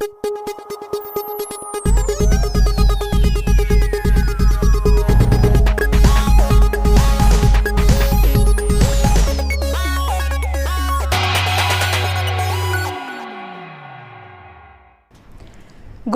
Good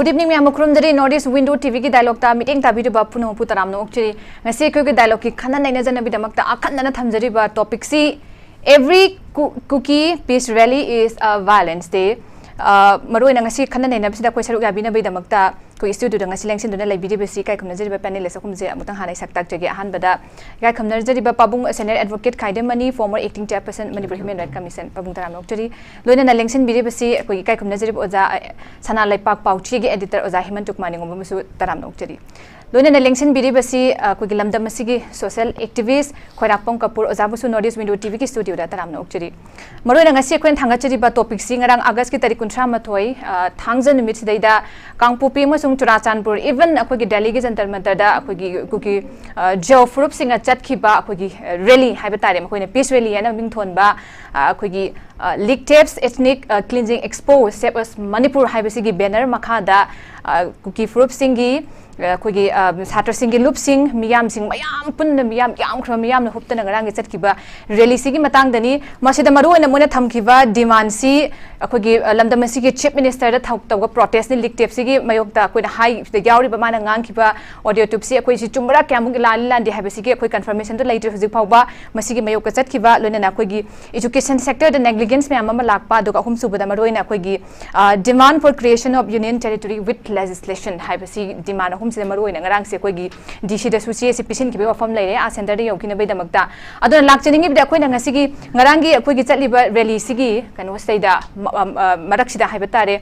evening, I am Kurumdari Northeast Window TV ki dialogue ta meeting ta bidu ba puno putaram no actually ngasi ko ki dialogue ki khana naina jana bidamak ta akhanna thamjari ba topic si every KUKI peace rally is a violence day maroi na ngasi khana naina bisida ko saru gabi na bidamak ta ko studio da ngasi lengsin dona library besi kai khumna jari ba panelist akum je amutang hanai saktak jagi ahan bada kai khumna jari ba pabung senior advocate Khaidem former acting chairperson Manipur Human Rights Commission pabung taram no actually loina na lengsin biri besi ko kai khumna jari oja Sanaleibak pauchi gi editor oja Hemantakumar Niongomba musu taram no actually loina na lengsin biri besi ko gi lamdam masigi social activist KHWAIRAKPAM KAPOOR oja busu Northeast Window TV ki studio da taram no actually maroi na ngasi ko thanga jari ba topic si ngarang August ki tarik 38 thangja numit sidaida kangpupi Churachandpur even akogi Delhi ki jantar mantar da akogi KUKI jo furup singa chatkiba akogi rally haiba tare makoina peace rally ana mingthon ba akogi leak tapes ethnic cleansing expo save us Manipur haiba sigi banner makha da KUKI furup singi kogi Satra singi loop sing miyam sing mayam punna miyam yam khra miyam na hupta ngarang chatkiba rally sigi matang dani masida maru na mona thamkiba demand si akogi lamdam sigi chief minister da thok taw protest ni leak tape sigi mayok da ko high the yauri ba mana ngang kiba audio tube si akoi si chumra kyamung lan lan di haiba sigi akoi confirmation da later huzik phawba masigi mayok ka chatkiba loina na kogi education sector da negligence me amama lakpa do ka hum subada maroina kogi demand for creation of union territory with legislation haiba si demand hum se maroina ngarang se kogi DC da suci se pisin ki be wafam laire a center da yokina be damakta adona lakchening bi da akoi na ngasigi ngarangi akoi gi chatliba rally sigi kanu saida maraksida haiba tare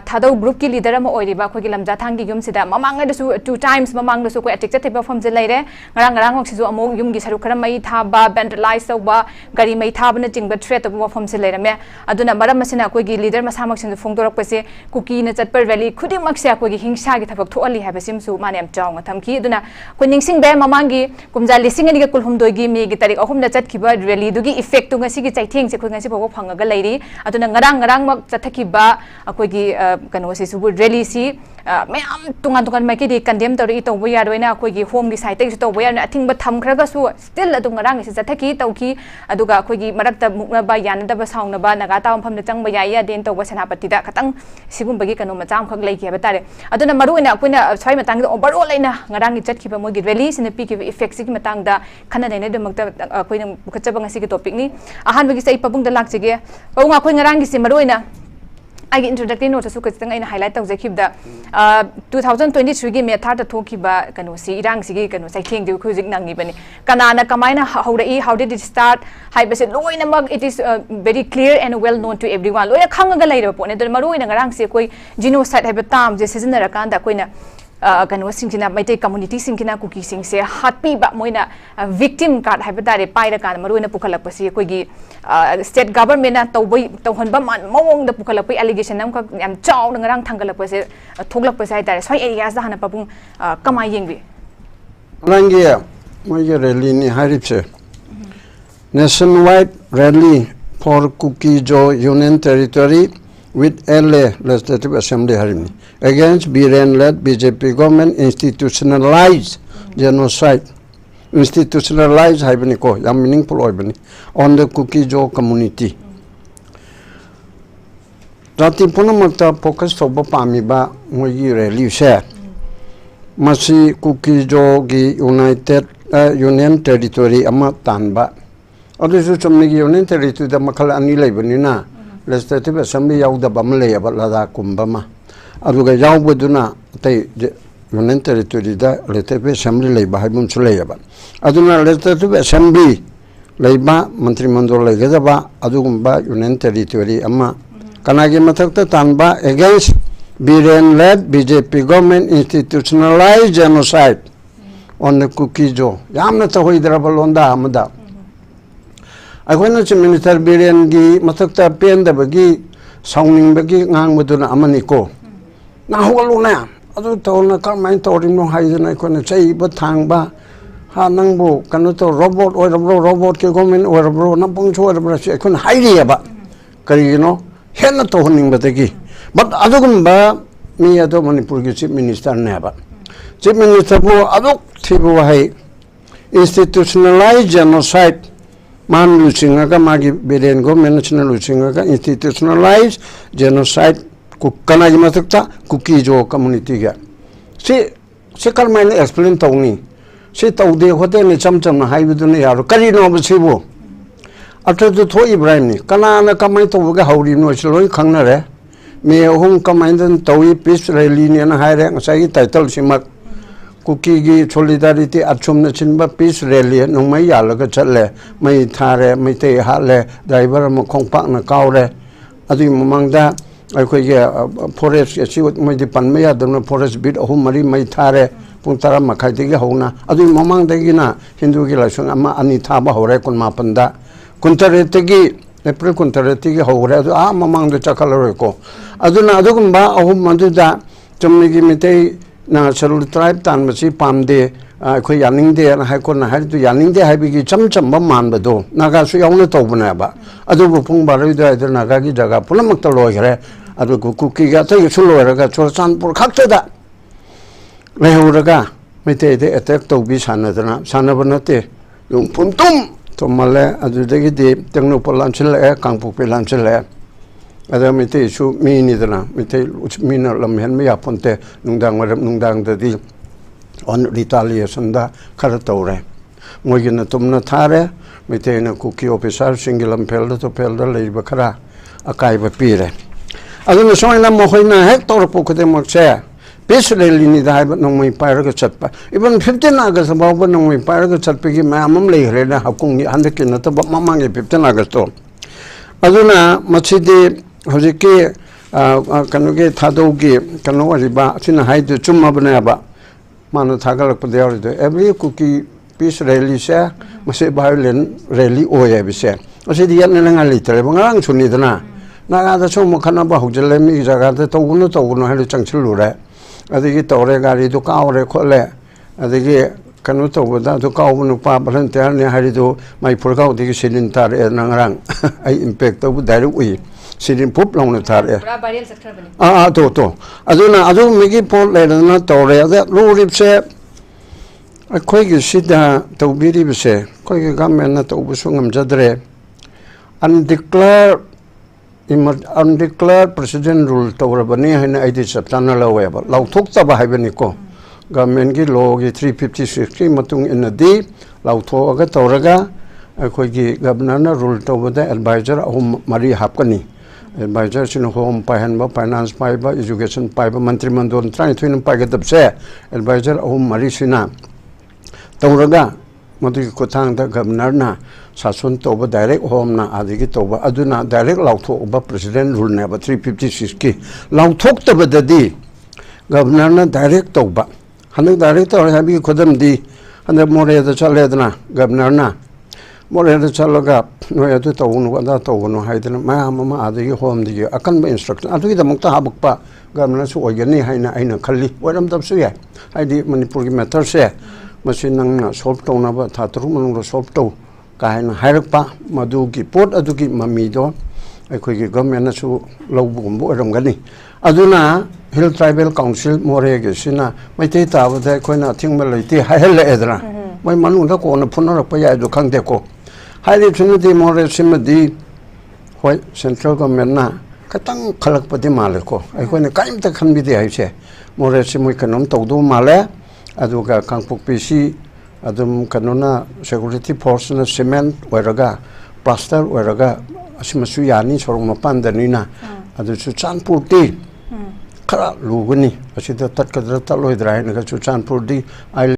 thado group ki leader ama oiriba akoi gi lamja thangi yum sida mamang da su 2 times mamang da su ko attack chathe ba form je laire ngarang ngarang ok sizu among yum gi saru khara mai tha ba vandalize so ba gari mai tha bana jingba threat ba form se laire me aduna maram masina akoi gi leader masamak sin phongdorak pase KUKI na chatper rally khudi mak se akoi gi hingsa gi thabak thoali haiba sim su mane am chaung thamki aduna ko ningsing be mamang gi kumja lising ani ga kulhum doi gi me gi tarik ahum na chat ki ba rally du gi effect tu ngasi gi chaitheng se ko ngasi bobo phangaga lairi aduna ngarang ngarang mak chathaki ba akoi gi kanu se su rally si mayam tungan tungan mai ki di condemn tori to bo ya roina akoi gi home gi site su to bo ya na thing ba tham khra ga su still adu ngarang se chathaki tauki aduga akoi gi marak ta mukna ba yan da ba saung na ba naga ta pham na chang ba ya ya den to ba senapati da khatang sigum ba gi kanu ma cham khak lai ki ba tare aduna maru ina akoi na swai matang da overall laina ngarang gi chat ki ba mo gi rally sin pi ki effect sig matang da khana nei da mak ta akoi na khachaba ngasi gi topic ni ahan ba gi sai pabung da lak chige pabung akoi ngarang gi se maru ina I introductory note su kachang ina highlight tawje khibda 2023 gi me thar ta thokiba kanu si irang sigi kanu sai theng de khujik nangi bani kanana kamaina howdai how did it start hai base loina mag it is very clear and well known to everyone loina khangaga laira pone de maru ina ngarang se koi genocide hai tam je season ra kan da koina kanu singina maitai community singina KUKI sing se hatpi ba moina victim card hai batare paira kan maru ina pukhalak pasi koi gi state government na tawbai tawhan ba man mawong da pukhalak pai allegation nam ka yam chaw ngarang thangalak pase thoglak pase tare soi areas da hana papung kamai yengbi rangia moi rally ni haripse nationwide rally for KUKI jo union territory with LA Legislative Assembly harimni against BRN-led BJP government institutionalized genocide institutionalized haibani ko yam meaningful oibani on the KUKI jo community rati punamakta focus toba pami ba mogi rally se masi KUKI jo gi united union territory ama tanba adu chomni gi union territory da makal ani laibani na Legislative Assembly yauda bamle ba lada kumbama aduga yaubuduna tai union territory da Legislative Assembly leiba haibum suleiba aduna Legislative Assembly leiba mantri mandol legaba adugumba union territory amma kanagi mathakta tanba against BRN-led BJP government institutionalized genocide on the KUKI jo yamna tahoidra balonda amada akhona chi minister BRN gi mathakta pen da bagi sawning bagi ngang buduna amani ko na holu na adu tawna ka main tawrim no haidana khona chai ba thang ba ha nangbo kanu to robot or robot ke government or na pung chho or bra chi khona hairi ba kari no henna to honing ba tagi but adugumba mi ado Manipur ki chief minister neba chief minister bu aduk thibu hai institutionalized genocide man lucinga ka magi belen government national lucinga ka institutionalized genocide kukana ji matukta kuki jo community ga si kalmain explain tawni si tawde hote ni chamcham na haibu ne yaro kari no bsibu atra to tho ibrahim ni kana na kamai to ga hauri no chloi khangna re me hum kamai dan tawi peace rally ni na haire ngasai title simak kuki gi solidarity achum na chinba peace rally no mai yala ga chatle mai thare mai te ha le driver ma khongpak na kaure adu mamangda akhoi ge forest chi mai di pan mai adam forest bit ahum mari mai thare pung tara makhai de ge hona adu mamangda gi na hindu gi laisung ama ani thaba hore kun ma panda kuntare te gi April kuntare te gi hore adu a mamangda chakal ko aduna adugumba ahum maduda chumni gi mitei na scheduled tribe tan masi pamde khoi yaning de na hai kon na hai tu yaning de hai bi gi cham ba man ba do naga su yong le to bna ba adu bu phung ba ri da de naga gi jaga pulam ta lo gre adu kuki ga ta su lo ra ga chol chanpur khak ta da le hu ra ga me te de attack to bi sana da sana ba na te yung pum tum to male adu de gi de tengno polan chil le kangpu pe lan chil le ada mite su mi ni dana mite mi na lam hen me ya ponte nungdang da di on retaliation da khar tawre moi gina tumna thare mite na kuki officer singilam pel to pel da lei bakara akai ba pire aduna soina mo hoina hek tor pu khode mo che peacefully ni da ba nong mai pa ra chat pa even 15 august ba ba nong mai pa ra chat pe gi ma mam lei re na hakung ni hande kin ta ba mamang 15 august to aduna machide hojiki kanuge thadogi kanu riba china haidu chumma banaba manu thagalak padeori do every kuki peace rally se mase violent rally oya bise ase diyan nanga litre bangang chuni dana naga da chum khana ba hujale mi jaga da toguno helu changchilu re adigi tore gari do kaure khole adigi kanu to da do kaunu pa balan ter ne harido mai purgau digi silin tar nangrang ai impact to dairu ui Sirin pup long na thare. To. Aduna adu migi pol le na tore da lu se khoi gi sida to biri bse khoi gi government na to bu sungam jadre undeclared president rule to rabani hina aidi saptana lawe ba law thok ta ba haibani ko government gi law gi 356 ki matung in di law tho aga toraga khoi gi governor na rule to ba advisor ahum mari hapkani advisor sin home pahan ba finance pai ba education pai ba mantri mandon trai thuin pai ga dabse advisor ahum mari sina tawraga madu ko thang da governor na sasun to ba direct home na adigi to ba aduna direct lautho ba president rule na ba 356 ki lauthok ta ba dadi governor na direct to ba hanak direct to ha bi khodam di hanak more da chale da na governor na more da chaloga no ya to no da to no haidana ma adigi home di akan ba instruction adigi da mukta habuk pa governor su ogani haina aina khalli waram dab su ya haidi manipur gi matter se machine nang solve to na ba thatru manung solve to kaina hairpa madu gi port adugi mami do akhoi gi government na su lobum bo ram gani aduna hill tribal council more ge sina mai te ta ba da khoina thingma leite haile edra mai manu da ko na phunna pa ya do khang de ko haile thunu de more simadi hoi central government na katang khalak pa de male ko akhoi na kaim ta khan bi de hai che more simui kanom to do male aduga kangpuk pc adum kanona security force na cement weraga plaster weraga asimasu yani sorong mapan danina adu chu chanpur ti khara luguni asida tatkadra taloi drai na chu chanpur di ai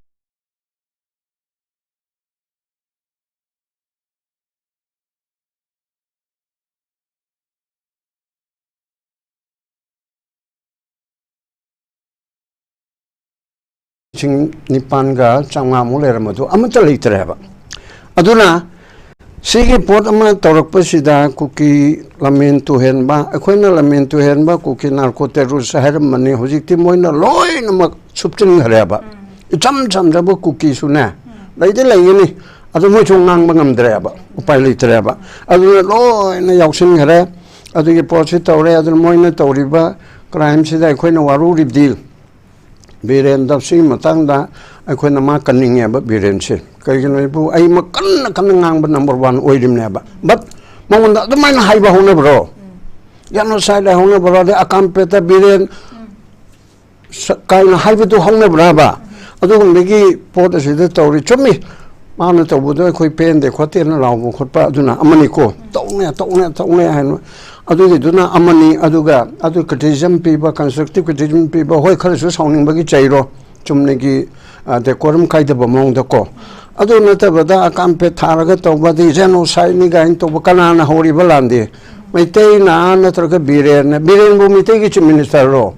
nipan ga changa mule ramadu amata leitre ba aduna sigi pot ama torak pasida kuki lamen tu hen ba akhoina lamen tu hen ba kuki narco terrorist har mani hojikti moina loi namak chupchin ghare ba cham da ba kuki suna leide leini adu moi chung ngang ba ngam dre ba upai leitre ba adu loi na yauksin ghare ꯑꯗꯨꯒꯤ ꯄꯣꯠꯁꯤ ꯇꯧꯔꯦ ꯑꯗꯨꯅ ꯃꯣꯏꯅ ꯇꯧꯔꯤꯕ ꯀ꯭ꯔꯥꯏꯝꯁꯤꯗ ꯑꯩꯈꯣꯏꯅ ꯋꯥꯔꯨꯔꯤꯕꯗꯤ ꯕꯤꯔꯦꯟꯗ ꯁꯤꯒꯤ ꯃꯇꯥꯡꯗ ꯑꯩꯈꯣꯏꯅ ꯃꯥ ꯀꯟꯅꯤꯡꯉꯦꯕ ꯕꯤꯔꯦꯟꯁꯦ ꯀꯩꯒꯤꯅꯣ ꯍꯥꯏꯕꯨ ꯑꯩ ꯀꯟꯅ ꯀꯟꯅ ꯉꯥꯡꯕ ꯅꯝꯕꯔ 1 ꯑꯣꯏꯔꯤꯕꯅꯦꯕ ꯕꯠ ꯃꯉꯣꯟꯗ ꯑꯗꯨꯃꯥꯏꯅ ꯍꯥꯏꯕ ꯍꯧꯅꯕ꯭ꯔꯣ genocide ꯍꯧꯅꯕ꯭ꯔꯣ ꯑꯗꯩ ꯑꯀꯥꯝꯄꯦꯠꯇ ꯕꯤꯔꯦꯟ ꯀꯥꯏꯅ ꯍꯥꯏꯕꯗꯨ ꯍꯧꯅꯕ꯭ꯔꯥꯕ ꯑꯗꯨꯒꯨꯝꯕꯒꯤ ꯄꯣꯠ ꯑꯁꯤꯗ ꯇꯧꯔꯤ ꯆꯨꯝꯃꯤ ꯃꯥꯅ ꯇꯧꯕꯗꯣ ꯑꯩꯈꯣꯏ ꯄꯦꯟꯗꯦ ꯈꯣꯠꯇꯦꯅ ꯂꯥꯎꯕ ꯈꯣꯠꯄ ꯑꯗꯨꯅ ꯑꯃꯅꯤꯀꯣ ꯇꯧꯅꯦ ꯍꯥꯏꯅ ꯑꯗꯨꯒꯤꯗꯨꯅ ꯑꯃꯅꯤ ꯑꯗꯨꯒ ꯑꯗꯨ ꯀ꯭ꯔꯤꯇꯤꯁꯤꯖꯝ ꯄꯤꯕ ꯀꯟꯁꯇ꯭ꯔꯛꯇꯤቭ ꯀ꯭ꯔꯤꯇꯤꯁꯤꯖꯝ ꯄꯤꯕ ꯍꯣꯏ ꯈꯔꯁꯨ ꯁꯥꯎꯅꯤꯡꯕꯒꯤ ꯆꯩꯔꯣ ꯆꯨꯝꯅꯒꯤ ꯗꯦꯀꯣꯔꯝ ꯀꯥꯏꯗꯕ ꯃꯑꯣꯡꯗꯀꯣ ꯑꯗꯨ ꯅꯠꯇꯕꯗ ꯑꯀꯥꯝꯄꯦꯠ ꯊꯥꯔꯒ ꯇꯧꯕꯗꯤ ꯖꯦꯅꯣꯁꯥꯏꯗꯅꯤ ꯀꯥꯏꯅ ꯇꯧꯕ ꯀꯅꯥꯅ ꯍꯧꯔꯤꯕ ꯂꯥꯟꯗꯤ ꯃꯩꯇꯩꯅ ꯅꯠꯇ꯭ꯔꯒ ꯕꯤꯔꯦꯟꯕꯨ ꯃꯩꯇꯩꯒꯤ ꯆꯤꯞ ꯃꯤꯅꯤꯁꯇꯔꯔꯣ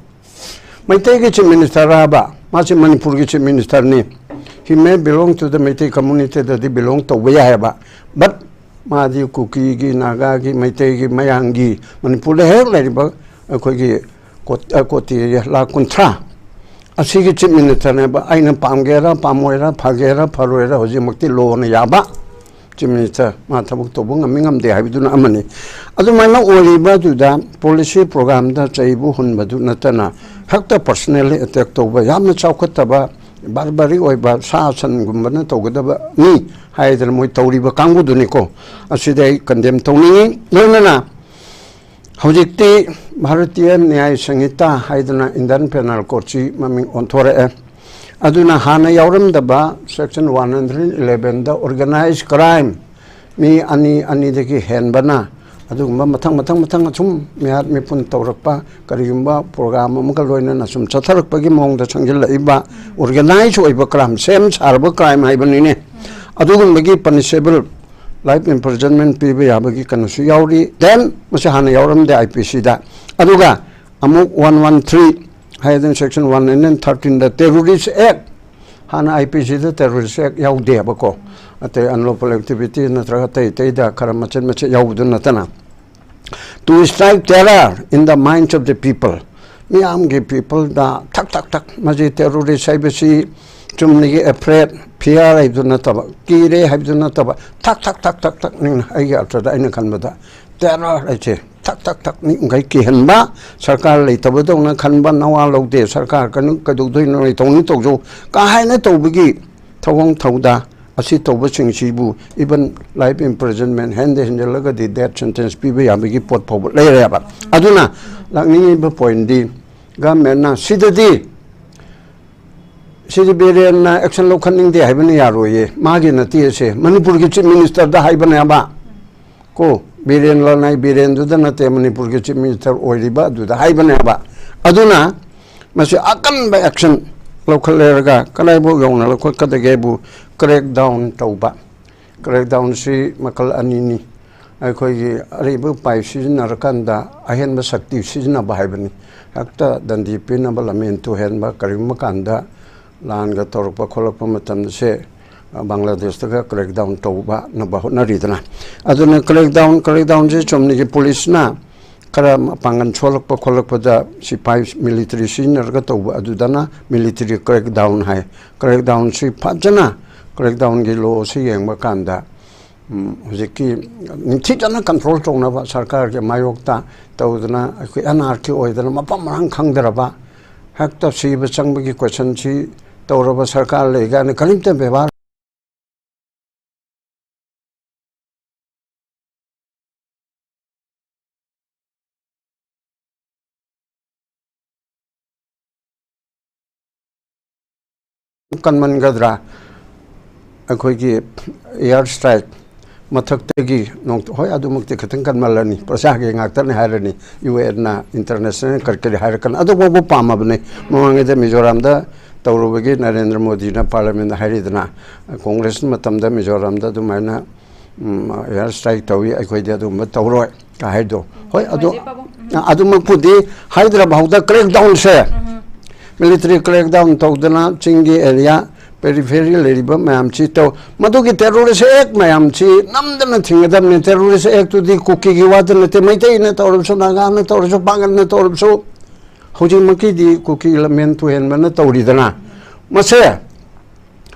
ꯃꯩꯇꯩꯒꯤ ꯆꯤꯞ ꯃꯤꯅꯤꯁꯇꯔ ꯍꯥꯏꯕ ꯃꯥꯁꯤ ꯃꯅꯤꯄꯨꯔꯒꯤ chip ꯃꯤꯅꯤꯁꯇꯔꯅꯤ he may belong to the Meitei community that belong to Wayaba but Madi Kuki Nagagi Meitei Mayangi Manipur hair labor Kogi Koti La Contra a sigi chip minister neba Aina Pamgera Pamoira Pagera Paruera Hojimaki Lo Yaba chip minister Matabuk Tobung Mingam de Habiduna Amani Adumana Oliba to the policy program that Jaibu Hunbadu Natana Hector personally attacked over Yama Chaukataba barbari oiba sa san gumbana tawgadaba ni haidana moi tawriba kanguduniko asidai condemn tawni nona hojikti bharatiya nyay sanghita haidana Indian penal court chi maming onthore aduna hana yauramdaba section 111 da organized crime mi ani deki henbana adugumba mathang sum mehar mipun tawrakpa karigumba program amaka loina sum chatharakpagi mongda changjilaiba organized oiba crime same sarba crime haibani adugumbagi punishable life imprisonment piba yabagi kanasu yauri then masa hana yauram de IPC da aduga amuk 113 haidan section 113 the terrorist act hana IPC the terrorist act yaude abako ate unlawful activity natraga tai da karamachan mache yaudun natana to strike terror in the minds of the people miyamge people da tak maji terrorist saibasi chumnigi afraid fear haibduna taba kire haibduna taba tak ning ai atrada aina khanbada terror aiche tak ni ngai ki hanba sarkar lei tabadona khanba nawa lode sarkar kanu kadudoi noi tongni tawjo ka haina tawbigi thawang thawda asi tawba singsibu even life imprisonment hande hinjalaga di death sentence piba yabigi pot phob leireba aduna lakni ba point di government na sidadi beren na action lo khanning de haibani yaroye magi na ti se manipur gi chief minister da haibana ba ko beren la nai beren du da na te manipur gi chief minister oiriba du da haibana ba aduna masi akan ba action local lega kalai bo yong na lo ko kadage bu crackdown tauba crackdown si makal anini ai khoi gi aribu pai sizinarkanda ahenba sakti sizina ba haibani hakta dandi pina balamen to henba karim kanda lan ga torpa kholakpa matam se Bangladesh ta crackdown tauba na ba honaridana aduna crackdown je chomni gi police na kara pangan cholakpa kholakpa da sipai military senior ga tauba adudana military crackdown hai crackdown si phajana crackdown gi lo si yengba kanda hojiki nichijana control tongna ba sarkar ge mayokta tawdana akoi anarchy oidana mapam marang khangdaraba hakta si ba changbagi question si tawraba sarkar lega ne kalimta bebar kanman gadra akoi gi air strike mathakte nong hoi adumukte khatang kan malani prasa ge ngaktar ne harani UN na international karkari harakan adu bobo pamabne moange de Mizoram da tawrubagi Narendra Modi na parliament haridna congress matamda Mizoram da dumaina air strike tawi akoi de adu tawroi ka haido hoi adu makpudi Hyderabad da crackdown se military crackdown tawdana chingi area periphery leriba mayam chi to madugi terrorist act mayam chi namdana thingadam ne terrorist act to di kuki gi wadana te maitai na tawrum so naga na tawrum so bangal na tawrum so hoji maki di kuki element to hen mana tawri dana mase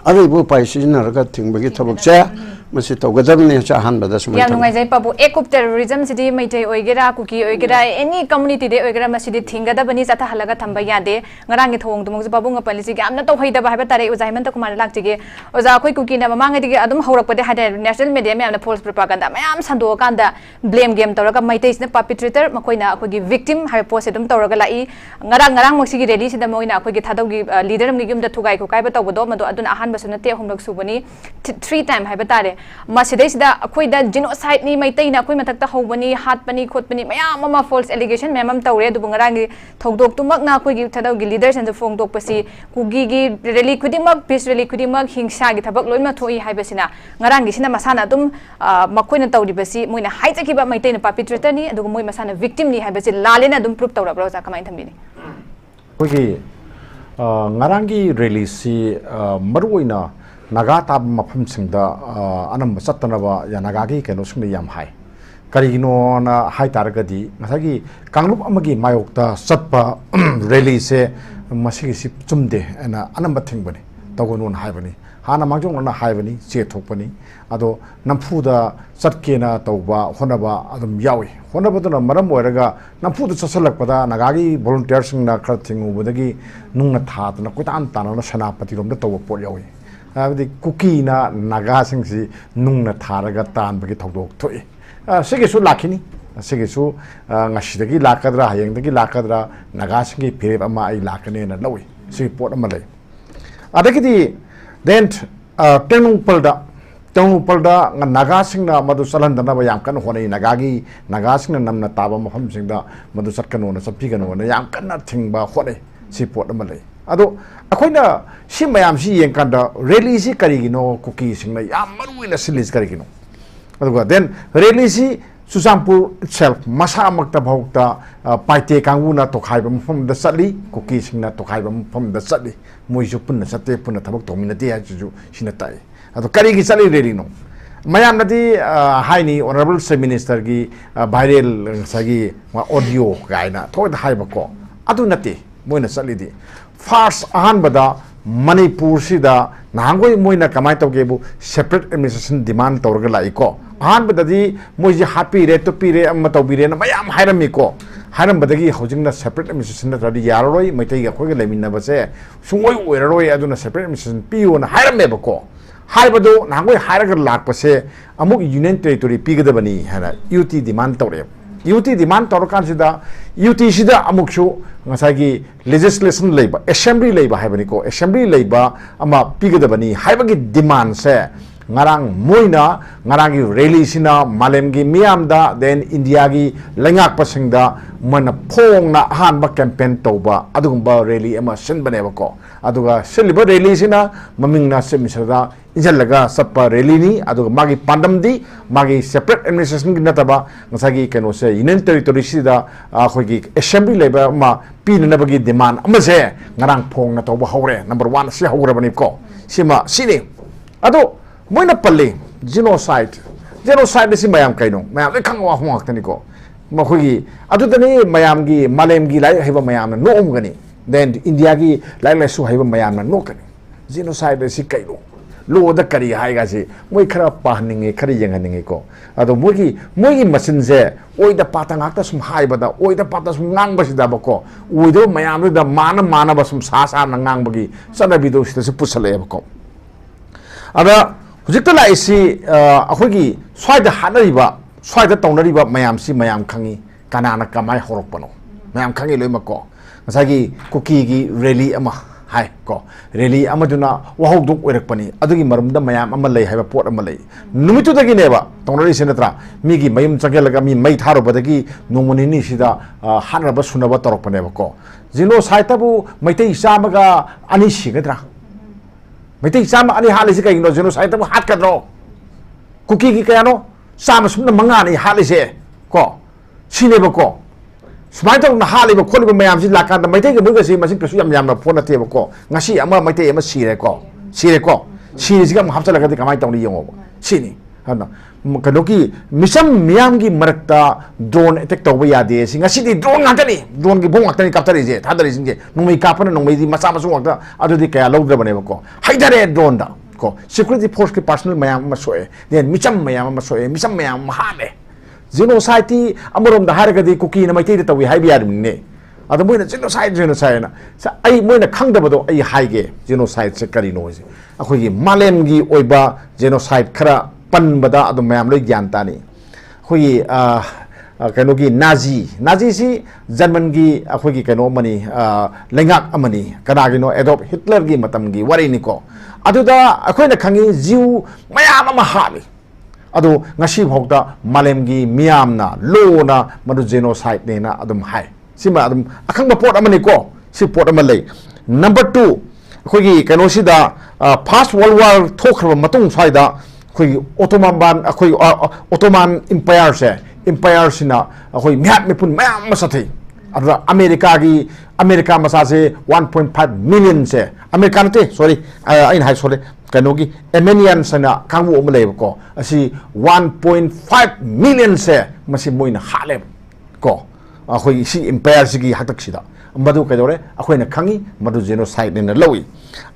ari bo pai sin na raga thingbagi thabak cha मसी तौगदबने अहनबदा सुमन या नुंगाइजै Pabu एकुप terrorism सिदि मैथै ओइगेरा cookie ओइगेरा any community दे ओइगेरा मसिदि थिंगदबनी जाता हलगा थंबा यादे ngrangi thong dumong Pabu ngपलि सि गामना तो हैदबा हाबा तारे ओजा हेमंतकुमार लाक्चिगे ओजा खोइ कुकी ना मांगदिगे अदुम हौरकपदे हादे नेशनल मीडिया में फोल्स प्रोपागेंडा मयाम संदो कांदा ब्लेम गेम तौरगा मैथैसने पार्पिट्रेटर मखोइना अखोगी विक्टिम हाइ पोस्ट एदुम तौरगा लाई ngरang मक्सिगी रेली सिदा मोइना अखोगी थादौगी लीडर मनि युमदा थुगाइ खुकाइबा तौबदो मदो अदुना अहान बसुना ते हमलक सुबनी 3 टाइम हाइबा तारे मसिदैसिदा अखोइदा genocide ni मैतैना अखोइ मथक्ता हौबनी हातपनी खोतपनी मयाम अमा false allegation मयाम तौरे दुबु ngरंगी थौदोक तुमकना अखोइगी थादौगी लीडर्स एंड फोंगदोकपसि कुगी गी रेली खुदिमक पीस रेली खुदिमक हिंसा गी थबक लोइमा थोइ हाइबसिना ngरंगी सिना मसाना दुम मखोइना तौरिबसि मोइना हाइजकिबा मैतैना पार्पिट्रेटर नि अदुगु मोइ मसाना victim ni हाइबसि लालेना दुम प्रूफ तौरब्रो जा कमाइन थम्बिनि कोगी ngरंगी रेली सि मरुइना नागा ताब मफम सिंगदा अनम सत्तनबा या नागागी केनो सिंग याम हाई करिगिनो ना हाई तारगदी ngसागी कांगलुप अमगी मायोक्ता सत्पा रेली से मसिगी सि चुमदे एना अनम थिंगबनी तगोनोन हाइबनी हाना मांगजोंना हाइबनी चे थोकपनी अदो नमफुदा सटकेना तौबा होनबा अदम यावी होनबदुना मरम ओइरगा नमफुदा चसलकपदा नागागी वॉलंटियर सिंगना खर थिंगुबदगी नुंगना थातना कोइतान ताना सनापति रोमदा तौबा पोट यावी हाबदी कुकी ना नागा सिंगसी नुंगना थारगा तानबगी थौदोक थोइ सिगेसु लाखिनी सिगेसु ngasiदगी लाकद्रा हयंगदगी लाकद्रा नागा सिंगी फिरेब अमा आई लाकनेना लौइ सि पोट अमा लै अदगिदी देन तेनुपलदा नागा सिंगना मदु सलहंदना याम कन होनै नागागी नागा सिंगना नमना ताबा मफम सिंगदा मदु सटकनोना सप्पीगनोना याम कन्ना थिंगबा होनै सि पोट अमा लै अदो अखोइना सि मयाम सि येंकांदा रैली सि करिगिनो कुकी सिंगना याम मरुइना सिलिस करिगिनो अदुगा देन रैली सि सुचामपुर सेल्फ मसा मक्ता भौक्ता पाइते कांगुना तोखाइबा मफमदा चली कुकी सिंगना तोखाइबा मफमदा चली मोइसु पुन्ना सते पुन्ना थबक तोमिनते हाजु सिना ताइ अदो करिगी चली रैली नो मयाम नदी हाइनी ऑनरेबल चीफ मिनिस्टर की वायरल सगी ऑडियो गाइना थोद हाइबको अदु नते मोइना चलीदी फर्स्ट अहानबदा मणिपुर सिदा नांगोय मोइना कमाय तौगेबु सेपरेट एडमिनिस्ट्रेशन डिमांड तौरगा लाइको अहानबददी मोइजि हापीरे तोपीरे अम तौबीरे न मयाम हाइरमिको हाइरमबदगी हौजिंगना separate administration नतरदि यारोय मैतैगा खोगे लेमिनबसे सुंगोय ओइररोय अदुना separate administration piano हाइरमेबको हाइबदो नांगोय हाइरगा लाकपसे अमुक यूनियन टेरिटोरी पिगदबनी हाना UT demand तौरे UT demand तौरकानसिदा UT सिदा अमुकसु ngसागी लेजिस्लेशन लेबा असेंबली लेबा हाइबनिको असेंबली लेबा अमा पिगदबनी हाइबगी डिमांड से ngarang moina ngarangi rally sina malemgi miamda then India gi lengak pasingda mana phong na han ba campaign toba adugumba rally ama sin baneba ko aduga siliba rally sina maming na semisada injalaga sappa rally ni aduga magi pandamdi magi separate administration gi nataba ngasagi keno se union territory sida khoigi assembly leba ma pinana bagi demand ama se ngarang phong na toba hore number 1 si hore bani ko sima sini adu मोइना पल्ले genocide से मयाम कइनो मयाम खंगवा हुआक्तनिको मखोगी अदुदनी मयाम गी मालेम गी लाई हैबा मयाम न नोमगनी then India गी लाई लाई सु हैबा मयाम न नोकनी genocide से कइनो लो द करी हाइगा से मोइ खरा पाहनिंगे खरी यंगनिंगे को अदो मोगी मसिन से ओइ द पाता ngakta sum haibada ओइ द पाता sum ngang basida bako ओइ द मयाम द माना बसम सा न ngang बगी सना बिदो से पुसले बको अदा हुजिक्ता लाइसी अखोगी स्वाइदा हानरिबा स्वाइदा तौनरिबा मयामसी मयाम खंगी कानाना कमाय होरकपनो मयाम खंगी लोइमको ngसागी कुकी गी रैली अमा हाय को रैली अमदुना वहौदुक ओइरकपनी अदुगी मरमदा मयाम अमा लै हाइबा पोट अमा लै नुमितुदगी नेबा तौनरि सेनत्रा मीगी मयम चगेलगा मी मै थारोबदगी नोमनिनी सिदा हानरबा सुनबा तोरकपनेबको genocide ताबु मैतै सामगा अनि सिगद्रा मैतै चाम अनि हालिसे कइनो genocide तब हात कद्रो कुकी की कयानो चाम सुन मंगा नि हालिसे को सिनेबको सुमाय त हालिबो खोलिबो मयामसि लाकान मैतै ग मुगसि मसिन कसु याम phone नतेबको ngasi ama Meitei ama सिरेको सिरिसिगा हापचलगदि कमाय तौनि यंगो सिनि हना कनोकी मिसम मियाम की मरकता ड्रोन अटैक तौबा यादे सि ngasi ड्रोन ngakani ड्रोन की Bong ngakani kaptari je thadari singe nungmei kapana nungmei di masa masu ngakta adudi kaya logdra banebako haidare drone दा ko security force ki personal mayam ma soe den micham mayam ma soe micham mayam ma hale genocide ti amorom da har ga di kuki na mai ti ta wi hai biar ne ado moina genocide na sa ai moina khang da bado ai hai ge genocide se kari no se akhoi gi malem gi oiba genocide khara pan bada ado mayam loi gyan ta ni khoi kano gi nazi si German gi akhoi gi kano mani lengak amani kana gi no Adolf Hitler gi matam gi wari ni ko adu da akhoi na khangi jiu mayam ama hali adu ngasi phokta malem gi miam na lo na madu genocide ne na adum hai sima adum akhang ba pot amani ko si pot amalai number 2 akhoi gi kano si da first world war thokhraba matung saida akhoi Ottoman empire se empire sina akhoi miat me pun mayam masathai adra America masa se 1.5 million se America nate sorry ain hai sorry kanogi Armenian sana kangbu omle ko asi 1.5 million se masi moina hale ko akhoi si empire sigi hatak sida madu kadore akhoi na khangi madu genocide ne lawi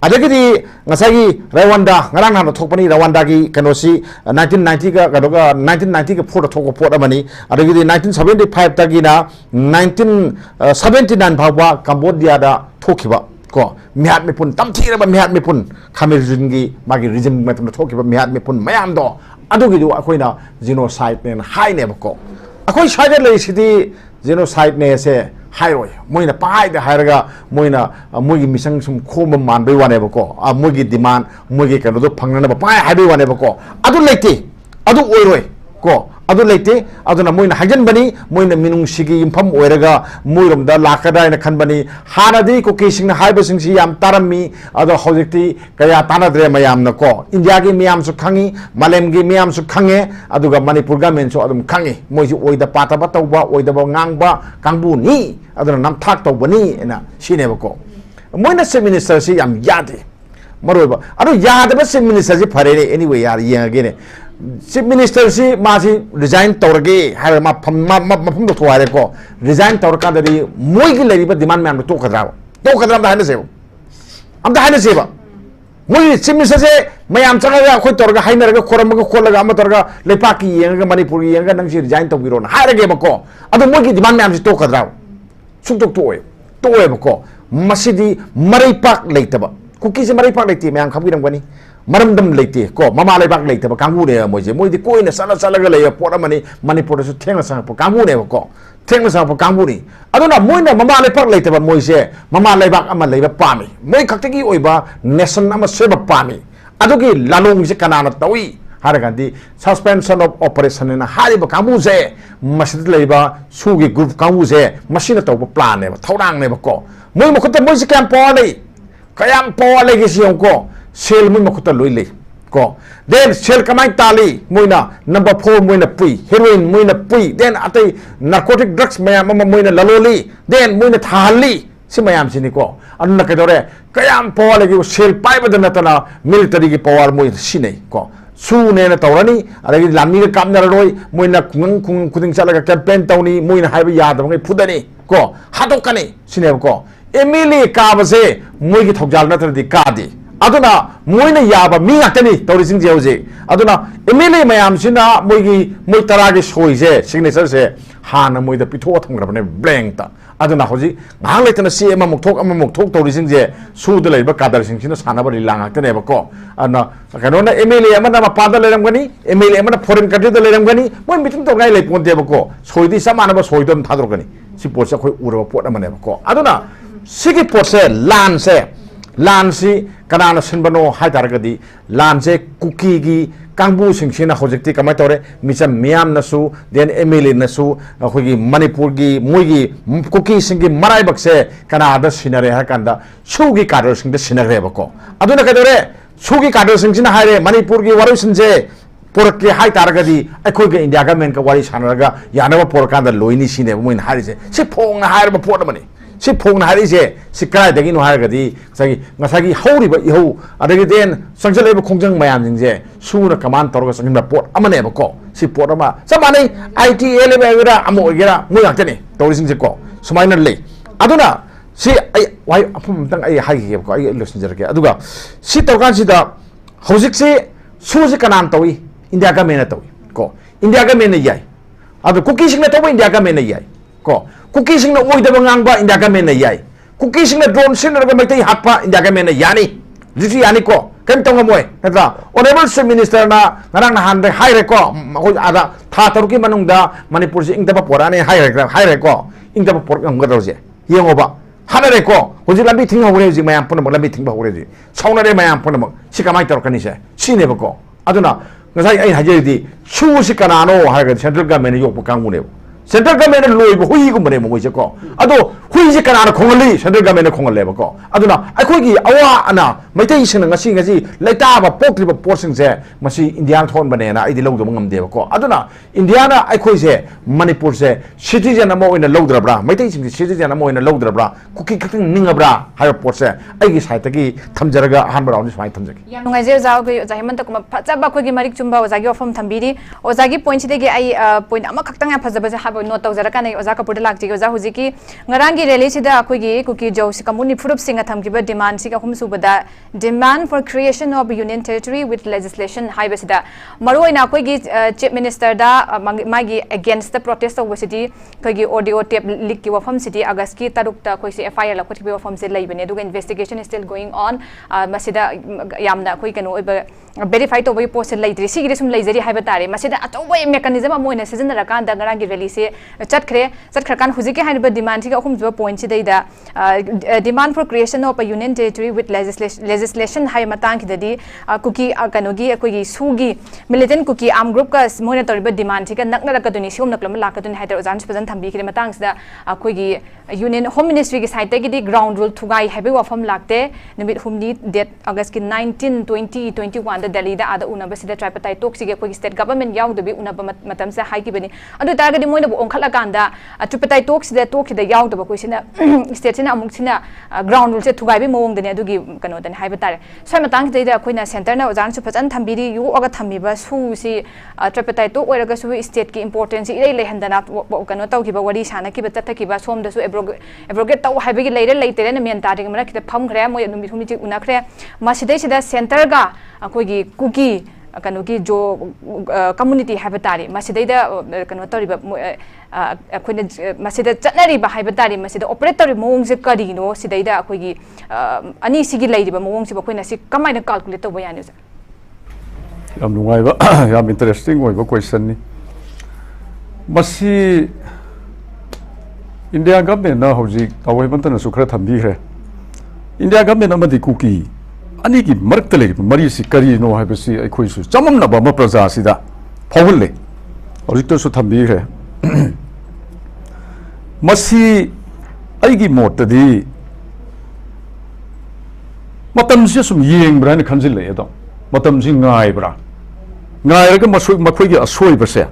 adagidi ngasagi Rwanda ngarang na thokpani Rwanda gi kanosi 1990 ga gadoga 1990 ga photo thoko pot amani adagidi 1975 tagi na 1979 bhawa Cambodia da thokiba ko mihat me pun tamthira ba mihat me pun Khmer Rijim gi magi regime matam thokiba mihat me pun mayam do adugi do akhoi na genocide ne hai ne ko akhoi shaide lei sidi genocide ne se hairoi moina pai da hairaga moina moigi misang sum khoma man bai wane bako moigi demand moigi kanu do phangna ba pai haibai wane bako adu leite adu oiroi ko adu leite adu na moina hajan bani moina minung sigi impham oiraga moirom da lakada na khan bani hanadi ko kising na haiba sing si yam tarami adu hojikti kaya tanadre mayam na ko India gi miyam su khangi malem gi miyam su khange adu ga Manipur ga men so adum khangi moi ju oida pata ba tawba oida ba ngangba kangbu ni adu nam thak tawbani na sine ba ko moina se minister si yam yade maroba adu yade ba se minister si phare ne anyway yar yenge ne Chief Minister si masi resign tawrage har ma phum do thware ko resign tawr ka dari moi gi lari ba demand man to khadra da hane se am da hane se ba moi Chief Minister se mayam changa ga khoi tawrga hainer ga khoram ga kholaga am tawrga lepa ki yeng ga Manipur yeng ga nang si resign taw biro na harage ba ko adu moi gi demand man si to khadra suk tok to e ba ko masidi marai pak leitaba kuki se marai pak leiti mayam khabgiram gani maramdam leite ko mama lebak leite ba kangbu ne moje moidi koina sala ga le pora mani Manipur su thenga sang po kangbu ne ko thenga sang po kangbu ni aduna moina mama lebak leite ba moise mama lebak ama leiba pami moi khaktegi oiba nation ama seba pami adugi lalong se kanana tawi haragandi suspension of operation na hariba kangbu se masid leiba sugi group kangbu se machine to plan ne ba thorang ne ba ko moi mokhta moi se kam po nei kayam po le gi siong ko sel mun makuta loile ko then sel kamai tali moina number 4 moina pui heroin moina pui then atai narcotic drugs mayam moina laloli then moina thali si mayam sini ko anna kadore kayam power lagi sel pai badana tana military gi power moi sine ko su ne na tawrani alagi lamni ga kamna roi moina kung kuding salaga campaign tawni moina haiba yad bangai phudani ko hadokani sine ko emili ka base moi gi thokjal na tadi ka di aduna moina yaba mi ngakani tawrising je hoje aduna emile mayam sina moi tarage soise signature se hana moi da pitho thongrabane blank ta aduna hoji ngang letana si ama mukthok tawrising je su de leiba kadar sing sina sana bari langa tane ba ko ana kano na emile ama na pada leram gani emile ama na foreign country da leram gani moi mitin to ngai le ponte ba ko soidi samana ba soidom thadro gani si porsa khoi ura pot amane ba ko aduna sigi porse lan si kanana sinbano haitaragadi lan se kuki gi kangbu singsina hojekti kamai tore misam miam nasu den emile nasu khogi Manipur gi moigi kuki singi marai bakse kanada sinare hakanda sugi kadar singde sinare bako aduna kadore sugi kadar singsina haire Manipur gi waru sinje porke haitaragadi akhoi ge India government ka wari sanaraga yanaba porkanda loini sine moin harise se phong na haire ba pormani si phong na harise si krai dagi no haragadi ngasagi hauri ba iho adagi den sangjale ba khongjang mayam jingje suna command torga sangin pot amane ba ko si pot ama samani ITL ba gira amo gira mo yaktani torising je ko sumaina le aduna si ai wai apum tang ai hagi ko ai losin jarke aduga si torkan si da hojik se suji kanan tawi India government tawi ko India government yai adu KUKI sing na tawi India government yai ko KUKI sing na oi da bangang ba India government yai KUKI sing na drone sing na mai tai hatpa India government yani jisi yani ko kan tong moy natra honorable chief minister na ngarang na han hai re ko ko ada tha taruki manung da Manipur se ingda ba porane hai re ko ingda ba por ngam ga je yengo ba hana re ko hoji lambi thing hore ji mayam pon lambi thing ba hore ji sauna re mayam pon si kamai tar kani se si ne ba ko aduna ngasai ai haje di chu si kana no ha ga central government yok kang mu ne central government loi bo hui ko mare mo je ko ado hui si kana khongali central government khongal le ba ko aduna ai khoi gi awa ana mai tai sing ngasi laita ba pok li ba portion se masi India thon bane na ai di log do ngam de ba ko aduna India na ai khoi se Manipur se citizen amo ina log dra bra mai tai sing citizen amo ina log dra bra KUKI khang ninga bra ha port se ai gi sai ta gi thamjaraga han bra ni sai thamjagi yang ngai je jaw gi Hemantakumar phajaba khoi gi marik chumba ozagi ofam thambiri ozagi point si de gi ai point ama khaktang ya phajaba je haba no tawjara kan ai oza kapur lak ji oza huji ki ngarang gi rally si da khoi gi KUKI jo si kamuni phurup singa thamki ba demand si ka hum subada demand for creation of union territory with legislation haibasida maroi na khoi gi chief minister da magi against the protest of city khoi gi audio tape leak ki wafam city august ki taruk ta khoi si FIR la khoti bi wafam se leibane du investigation is still going on masida yamna khoi kanu verify to bai post leidri si gi sum leijari haiba tare masida atobai mechanism amoina season ra kan da ngarang gi rally se chatkhre kan huji ki haiba demand si ka hum jo point si da demand for creation of a union territory with legislation hai matang ki dadi KUKI kanogi akoi sugi militant KUKI arm group ka moina toriba demand ka nakna ra kaduni siom naklam la kaduni haidar ozan president thambi ki matang sida akoi gi union home ministry ki site ki di ground rule thugai habi wafam lakte nimit humni date august ki 19 20 21 da delhi da ada una basida tripartite talk si akoi state government yaw da bi una matam sa hai ki bani adu tar ga di moina bu onkhala kanda tripartite talk si da yaw da ba koi sina state sina amuk sina ground rule se thugai bi mowong dani adugi kano dan haiba tare sai matang ki da koina center na ozan su phajan thambiri yu aga thamiba su si tripartite talk oiraga su state ki importance irei lehandana kano taw ki ba wari sana ki ba tatha ki ba som da su abrogate taw haiba gi leire leitere na men tari mara ki pham khre mo numi thumi chi una khre masidai sida center ga akoi gi KUKI kano ki jo community haiba tare masidai da kano tariba akoina masida chatnari ba haiba tari masida operator mong se kari no sidai da akoi gi ani sigi leiriba mong se ba koina si kamaina calculate to bayani sa yam nungai ba yam interesting oi ba question ni masi India government na hoji awai bantana su khara thambi khre India government amadi KUKI ani ki marak le mari si kari no haiba si ai khoi su chamam na ba ma praja sida phawul le hoji to su thambi khre masi aigi mot di matam se sum yeng bra ni khanjil le do matam si ngai bra ngai ra ka makhoi gi asoi ba se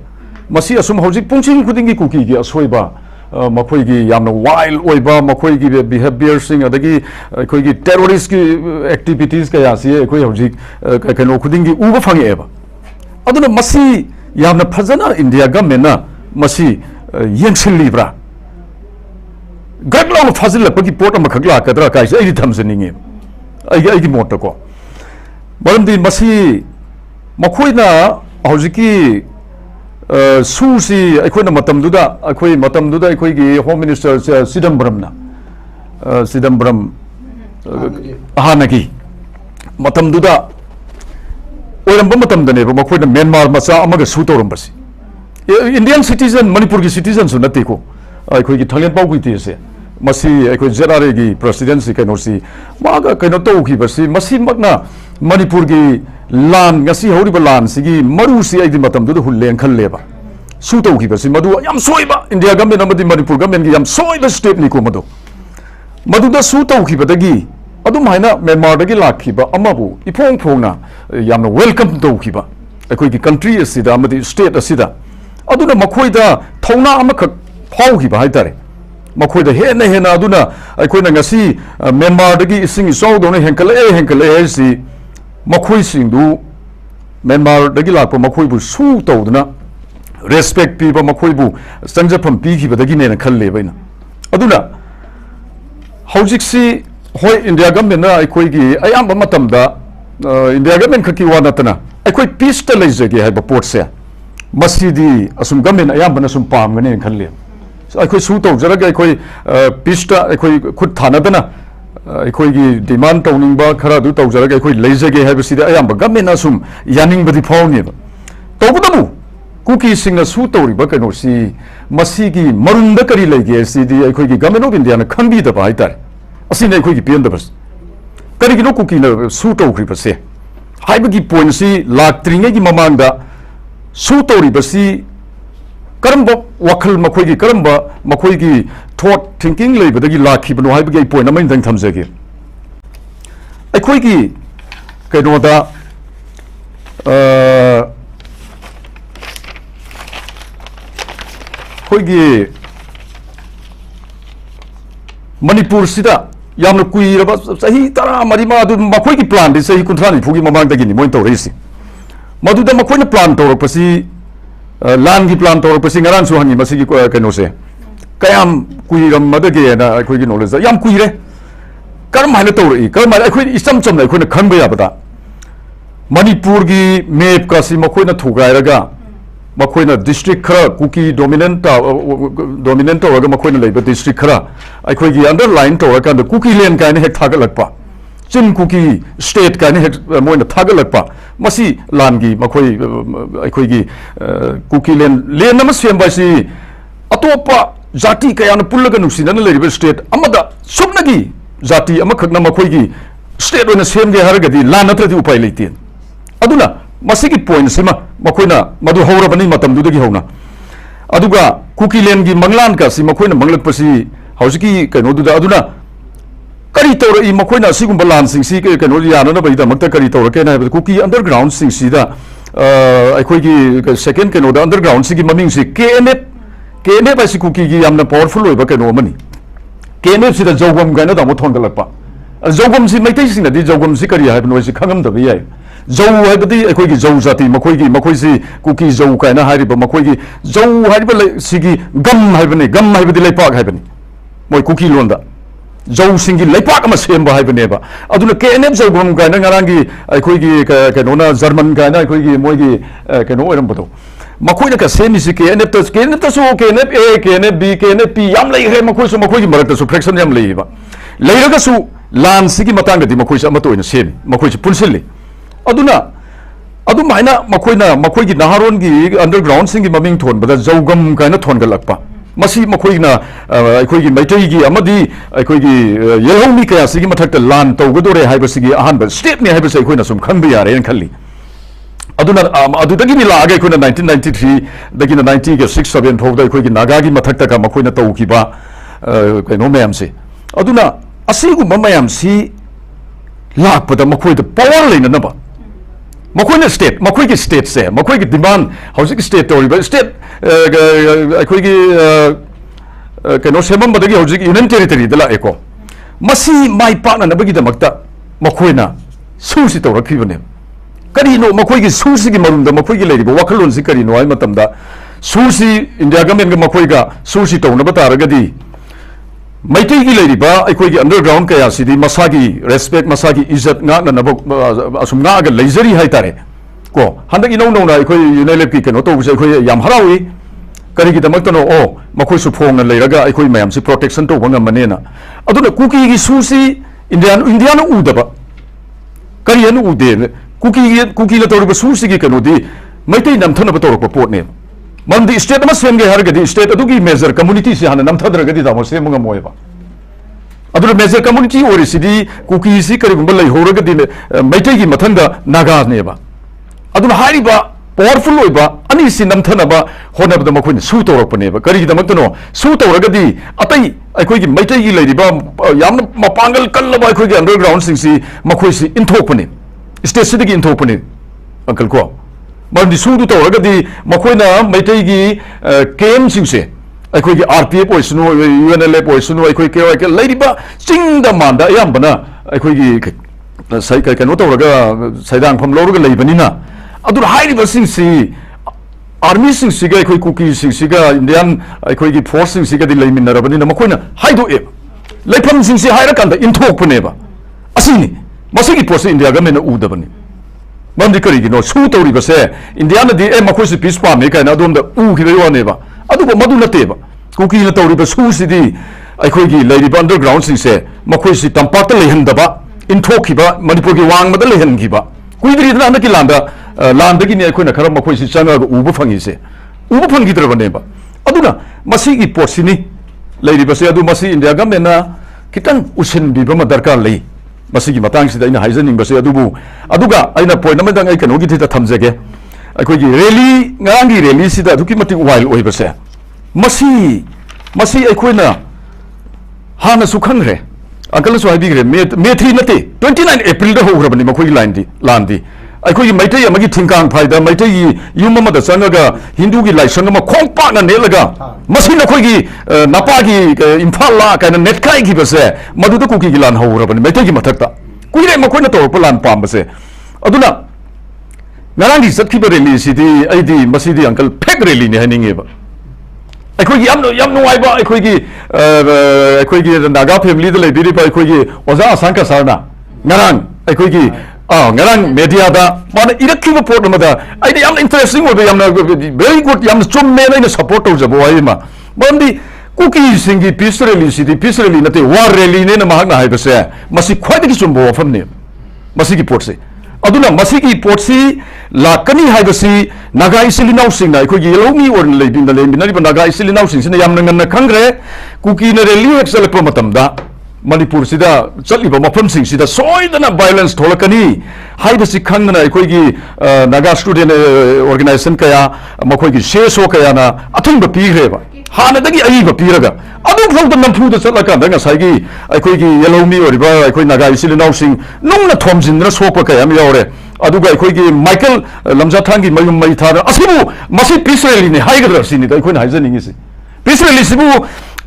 masi asum hoji pungching khuding gi KUKI gi asoi ba makhoi gi yamna wild oi ba makhoi gi behavior sing adagi khoi gi terrorist ki activities ka ya si khoi hoji ka no khuding gi u ba phange ba aduna masi yamna phajana India government na masi yengsil libra gaglaw fazil pagi port ma khagla kadra kai ai thamsani ai mot ko baramdi masi makhoina hojiki susi aikoina matamduda aikoi gi home minister Sidambaram hanagi matamduda oiramba matamdane makhoina Myanmar macha amaga su torambasi Indian citizen Manipur gi citizen su nate ko aikoi gi thalen pau gi tese masi aikoi ZRA gi presidency kaino si maga kaino to ki basi masi makna Manipur gi lan ngasi horiba lan sigi maru si ai di matam du hulleng khalleba su to ki basi madu yam soiba India government amadi Manipur government gi yam soiba step ni ko madu da su to ki badagi adu maina Myanmar da gi lakhiba amabu ipong phongna yamna welcome to ki ba aikoi gi country asida amadi state asida aduna makhoida thongna amakhak phau ki ba haitare makhoida hena aduna aikoina ngasi Myanmar da gi ising isau dona henkale si makhoi singdu Myanmar dagi lakpa makhoi bu su tawduna respect piba makhoi bu sangjapam pi ki badagi ne khalle baina aduna hojik si hoi India government na aikoi gi ayamba matamda India government khaki wa natana akhoi peace ta leijage hai ba port se masidi asum government ayam bana sum pam ngane khalle akhoi su to jaraga akhoi peace ta akhoi khut thana dana akhoi gi demand tawning ba khara du to jaraga akhoi leijage hai ba sida ayam ba government asum yaning badi phawni ba tawbudamu kuki singna su tawri ba kano si masigi marunda kari leige sidi akhoi gi government of India na khambi da ba itar asine akhoi gi pian da bas kari gino kuki na su tawri ba se haibagi point si laktringe gi mamangda su tawri ba si karamba wakhal makhoi gi karamba makhoi gi thought thinking lei badagi lakhi bano haibagi point amai dang thamjage akhoi gi kaino da khoi gi Manipur sida yamna kuiraba sahi tara marima adu makhoi gi plan de sahi kunthani phugi mamangdagi ni moin tawrisi maduda makhoi na plan tawrapasi land gi plan tawrapasi ngaran su hangi masigi kaino se kayam kuiram madage na akhoi gi knowledge yam kuire karam haina tawri karam akhoi isam cham na akhoi na khanba ya bada Manipur gi map ka si makhoi na thugairaga makhoi na district khara kuki dominant tawraga makhoi na leiba district khara akhoi gi underline tawraga da kuki land kaina hek thagalakpa chin kuki state kaina hek moina thagalakpa masi land gi makhoi akhoi gi kuki land nama semba si atopa jati kaya na pullaga nusina na leiba state amada subnagi jati amakhakna makhoi gi state ona semge haragadi land natradi upai leitien aduna masigi point sima makoina madu haurabani matam dudagi hauna aduga kuki land gi manglan ka si makoina manglak pasi hausiki kaino duda aduna kari tawra i makoina sigumba land sing si kaino yana na baida makta kari tawra kena kuki underground sing si da akhoi gi second kaino da underground sigi maming si KNF asi kuki gi yamna powerful oiba kaino mani KNF si da jogam gaina da mo thongalakpa jogam si maitai sing na di jogam si kari haibno si khangam da bi Zau haibadi akhoi gi zau zati makhoi si kuki zau kaina hariba makhoi gi zau hariba sigi gam haibadi leipak haibani moi kuki londa zau singi leipak ama semba haibane ba aduna KNF zau gam kaina ngarangi akhoi gi kainona German kaina akhoi gi moi gi kaino oiram bado makhoi na ka semi si KNF ta so KNF A KNF B KNF P yam lei he makhoi gi marak su fraction yam lei ba leiraga su lan sigi matanga di makhoi sa amato ina sem makhoi si pulsilli aduna maina makhoi gi naharon gi underground singi maming thon bada jogam kaina thon galakpa masi makhoi na akhoi gi maitai gi amadi akhoi gi yelhomi kaya sigi mathakta lan tawgadore haiba sigi ahan state ne haiba sai khoi na sum khangba yare en khalli aduna adudagi ni laage khoi na 1993 dagi na 90 ge 6 7 phawda akhoi gi naga gi mathakta ka makhoi na tawki ba kaino mayam se aduna asigu mamayam si lakpada makhoi da power leina na ba makhoi state makhoi gi state se makhoi gi demand housing state tori ba state akhoi gi kaino semam badagi housing union territory dala eko masi mai partner na bagi da makta makhoi na susi tor rakibane kari no makhoi gi susi gi marunda makhoi gi leiri ba wakalon si kari no ai matamda susi India government ga makhoi ga susi tor na bata ragadi maitai gi leiri ba akhoi gi underground kaya sidi masagi respect masagi izzat nga na asum nga ga leizari hai tare ko handak ino no na akhoi unelep ki keno to buse akhoi yam harawi kari gi damak tano o makhoi su phong na leiraga akhoi mayam si protection to banga manena aduna kuki gi susi indian udaba kari anu ude kuki la to ba susi gi keno di maitai nam thana ba to ko pot ne Mandi state ama semge haragadi state adugi major community si hana namthadragadi da mo semunga moeba aduna major community ori sidi kuki si kari gumba lai horagadi maitai gi mathanga naga neba aduna hariba powerful oiba ani si namthana ba honabda makhoi su torapneba kari gi damakno su toragadi atai akhoi gi maitai gi leiriba yamna mapangal kallaba akhoi gi underground sing si makhoi si inthopane state sidi gi inthopane uncle ko Mandi sudu tawragadi makhoi maitai gi KM singse akhoi gi RPF oisunu UNLF oisunu akhoi KYK leiriba chingda manda yambana akhoi gi sai kai kano tawraga saidang pham lawraga leibanina adur hairiba singsi army singsiga akhoi kuki singsiga Indian akhoi gi force singsiga di leiminarabani na makhoi na haido e lepham singsi haira kanda inthok puneba asini मसी की post India government उदबनी ममदी करिगिनो सु तौरी बसे India नदी ए मखोसी piece पामे कायना अदोम the उखिबे वानेबा अदुबो मदु नतेबा cookie न तौरी बसु सिदी अखोगी लेरिबा underground सिसे मखोसी तंपात लेहनदबा इंथोखिबा Manipur की वांग मद लेहनखिबा कुइदरी दना नकी लांदा लांदगी ने अखोना खरा मखोसी चंगा उबो फंगिसे उबो फंगिद्रबनेबा अदुना मसी की पोस्टनी लेरिबसे अदु मसी इंडिया गवर्नमेंट कितन उसिन बिबम दरकार लई मसी की मतंग सिदा इन हाइजनिंग बसे अदुबु अदुगा आइना पॉइंट नमदंग आई कनोगी थिता थमजगे अखोगी रैली ngangi rally सिदा अदुकी मति वाइल ओइबसे मसी मसी अखोइना हाना सुखंगरे अंकल सो हाइबिग्रे मे 3 नते 29 अप्रैल द होग्रबनी मखोगी लांदी अखोगी मैतै अमगी थिंकांग फाइदा मैतै युम मद संगगा हिंदू की लाइसंग म खोंगपाना नेलगा मसी नखोगी नपागी इम्फाल ला काना नेटखाई की बसे मदुद कुकी की लान होग्रबनी मैतै की मथकता कुइरे मखोइना तोरप लान पामबसे अदुना ngarang sakhi ba rally sidi aidi masidi uncle fake rally ne haninge ba अखोई यम नुवाई बा अखोई नागा फैमिली द लेबिरी बा अखोई ओजा आसांका सारना ngarang अखोई ngarang media da माने इरखी पोर्ट मदा आइदि यम इंटरेस्टिंग ओबे यम वेरी गुड यम चुम्मे नै सपोर्ट तौजबो आइमा बंदी कुकी सिंगी पीस रैली नते वार रैली ने महक ना हाइबसे मसी ख्वाइदि चुम्बो वफमने मसी की पोर्ट से अदुना मसी की पोर्ट सी लाकनी हाइबसी नागा इसिलिनाउ सिंगना अखोगी येलोमी और लेबिन लेबिनरिबा नागा इसिलिनाउ सिंगसिना यामना ngana खंगरे कुकी न रैली एक्सलप मतमदा मणिपुर सिदा चलिबा मफम सिंग सिदा सोइदना वायलेंस थोलकनी हाइबसी खंगना अखोगी नागा स्टूडेंट ऑर्गेनाइजेशन कया मखोगी शेसो कयाना अथंग पीग्रेबा हानदगी अईबा पीरगा अदु फौद नमफुद चलका दंगा साइगी अखोगी येलोमी ओरिबा अखोई नागा इसिलिनाउ सिंग नुंगना थोमजिनना सोपा कयाम यावरे अदुगा अखोगी माइकल लमजाथांगी मयुम मैथार असिबु मसी पीस रैली ने हाइगदर सिनि द अखोइना हाइजनिंगिसि पीस रैली सिबु